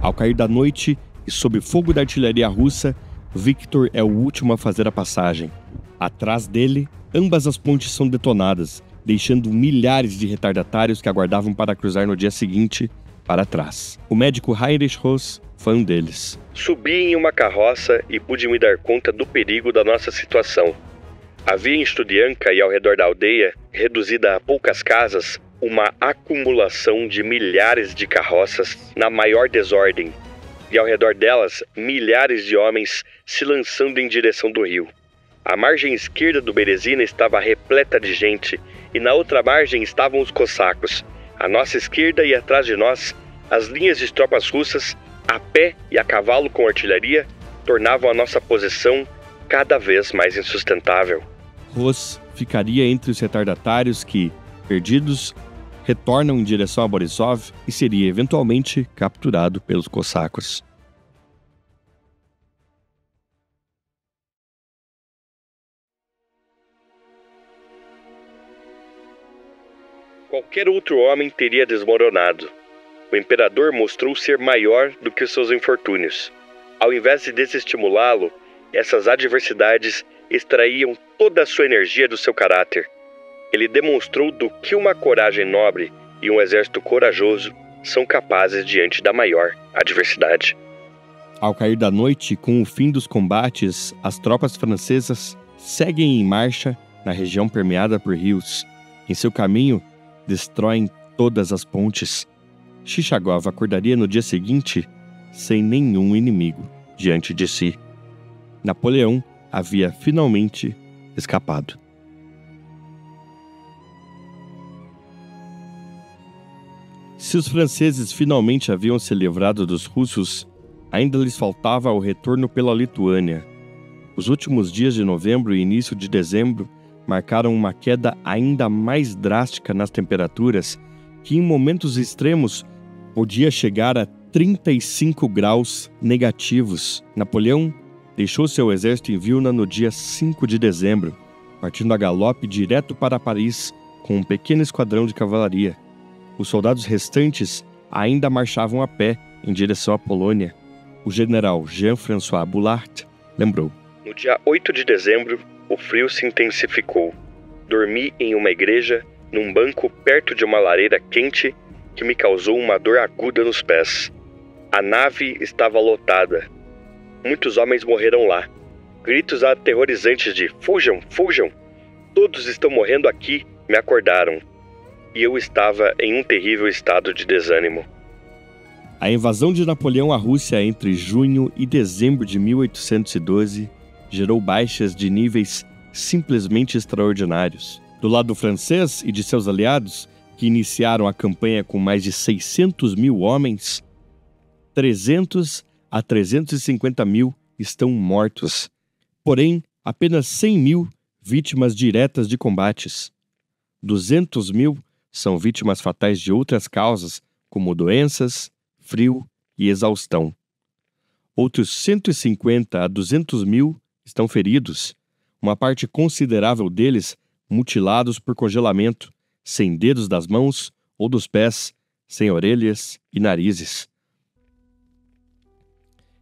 Ao cair da noite e sob fogo da artilharia russa, Victor é o último a fazer a passagem. Atrás dele, ambas as pontes são detonadas, deixando milhares de retardatários que aguardavam para cruzar no dia seguinte para trás. O médico Heinrich Ross foi um deles. Subi em uma carroça e pude me dar conta do perigo da nossa situação. Havia em Studianka e ao redor da aldeia, reduzida a poucas casas, uma acumulação de milhares de carroças na maior desordem. e ao redor delas, milhares de homens se lançando em direção do rio. A margem esquerda do Berezina estava repleta de gente, e na outra margem estavam os cossacos. À nossa esquerda e atrás de nós, as linhas de tropas russas, a pé e a cavalo com artilharia, tornavam a nossa posição cada vez mais insustentável. Ros ficaria entre os retardatários que, perdidos, retornam em direção a Borisov e seria eventualmente capturado pelos cossacos. Qualquer outro homem teria desmoronado. O imperador mostrou ser maior do que os seus infortúnios. Ao invés de desestimulá-lo, essas adversidades extraíam toda a sua energia do seu caráter. Ele demonstrou do que uma coragem nobre e um exército corajoso são capazes diante da maior adversidade. Ao cair da noite, com o fim dos combates, as tropas francesas seguem em marcha na região permeada por rios. Em seu caminho, destroem todas as pontes. Chichagov acordaria no dia seguinte sem nenhum inimigo diante de si. Napoleão havia finalmente escapado. Se os franceses finalmente haviam se livrado dos russos, ainda lhes faltava o retorno pela Lituânia. Os últimos dias de novembro e início de dezembro marcaram uma queda ainda mais drástica nas temperaturas, que em momentos extremos podia chegar a 35 graus negativos. Napoleão deixou seu exército em Vilna no dia 5 de dezembro, partindo a galope direto para Paris com um pequeno esquadrão de cavalaria. Os soldados restantes ainda marchavam a pé em direção à Polônia. O general Jean-François Boulard lembrou: No dia 8 de dezembro, o frio se intensificou. Dormi em uma igreja, num banco perto de uma lareira quente que me causou uma dor aguda nos pés. A nave estava lotada. Muitos homens morreram lá. Gritos aterrorizantes de "Fujam, fujam! Todos estão morrendo aqui!" me acordaram. E eu estava em um terrível estado de desânimo. A invasão de Napoleão à Rússia entre junho e dezembro de 1812 gerou baixas de níveis simplesmente extraordinários. Do lado francês e de seus aliados, que iniciaram a campanha com mais de 600 mil homens, 300 a 350 mil estão mortos. Porém, apenas 100 mil vítimas diretas de combates. 200 mil são vítimas fatais de outras causas, como doenças, frio e exaustão. Outros 150 a 200 mil estão feridos, uma parte considerável deles mutilados por congelamento, sem dedos das mãos ou dos pés, sem orelhas e narizes.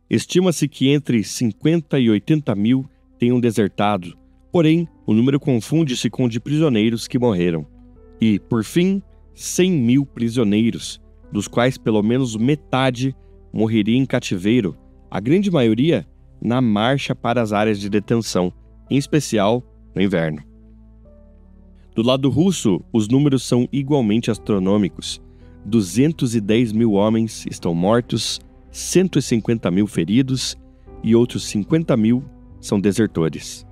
Estima-se que entre 50 e 80 mil tenham desertado, porém o número confunde-se com o de prisioneiros que morreram. E, por fim, 100 mil prisioneiros, dos quais pelo menos metade morreria em cativeiro, a grande maioria na marcha para as áreas de detenção, em especial no inverno. Do lado russo, os números são igualmente astronômicos. 210 mil homens estão mortos, 150 mil feridos e outros 50 mil são desertores.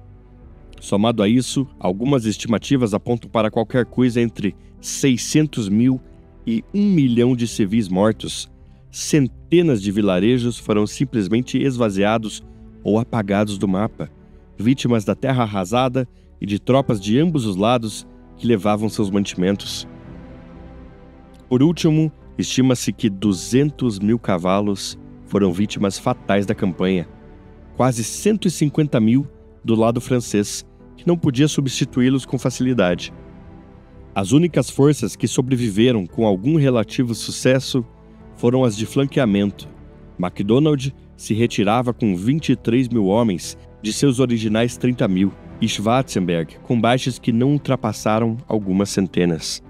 Somado a isso, algumas estimativas apontam para qualquer coisa entre 600 mil e 1 milhão de civis mortos. Centenas de vilarejos foram simplesmente esvaziados ou apagados do mapa, vítimas da terra arrasada e de tropas de ambos os lados que levavam seus mantimentos. Por último, estima-se que 200 mil cavalos foram vítimas fatais da campanha, quase 150 mil do lado francês, que não podia substituí-los com facilidade. As únicas forças que sobreviveram com algum relativo sucesso foram as de flanqueamento. MacDonald se retirava com 23 mil homens de seus originais 30 mil, e Schwarzenberg com baixas que não ultrapassaram algumas centenas.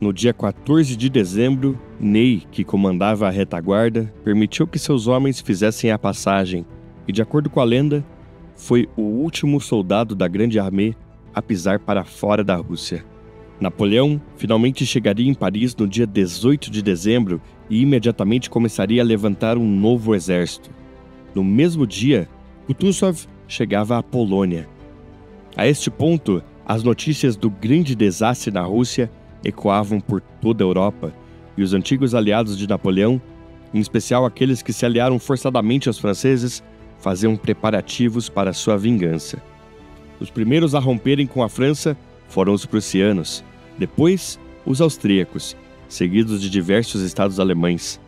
No dia 14 de dezembro, Ney, que comandava a retaguarda, permitiu que seus homens fizessem a passagem e, de acordo com a lenda, foi o último soldado da Grande Armée a pisar para fora da Rússia. Napoleão finalmente chegaria em Paris no dia 18 de dezembro e imediatamente começaria a levantar um novo exército. No mesmo dia, Kutuzov chegava à Polônia. A este ponto, as notícias do grande desastre na Rússia ecoavam por toda a Europa, e os antigos aliados de Napoleão, em especial aqueles que se aliaram forçadamente aos franceses, faziam preparativos para sua vingança. Os primeiros a romperem com a França foram os prussianos, depois os austríacos, seguidos de diversos estados alemães.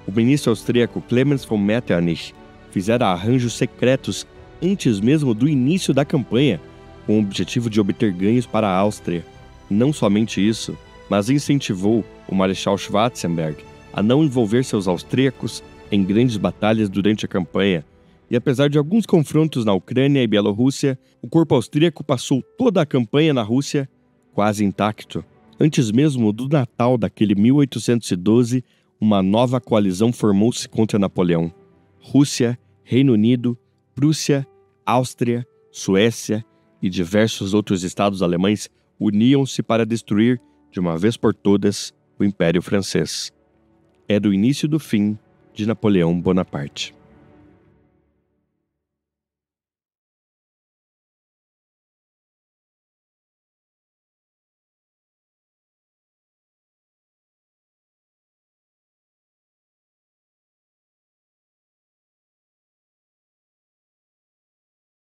O ministro austríaco Clemens von Metternich fizera arranjos secretos antes mesmo do início da campanha, com o objetivo de obter ganhos para a Áustria. Não somente isso, mas incentivou o Marechal Schwarzenberg a não envolver seus austríacos em grandes batalhas durante a campanha, e apesar de alguns confrontos na Ucrânia e Bielorrússia, o corpo austríaco passou toda a campanha na Rússia quase intacto. Antes mesmo do Natal daquele 1812, uma nova coalizão formou-se contra Napoleão. Rússia, Reino Unido, Prússia, Áustria, Suécia e diversos outros estados alemães uniam-se para destruir, de uma vez por todas, o Império Francês. Era o início do fim de Napoleão Bonaparte.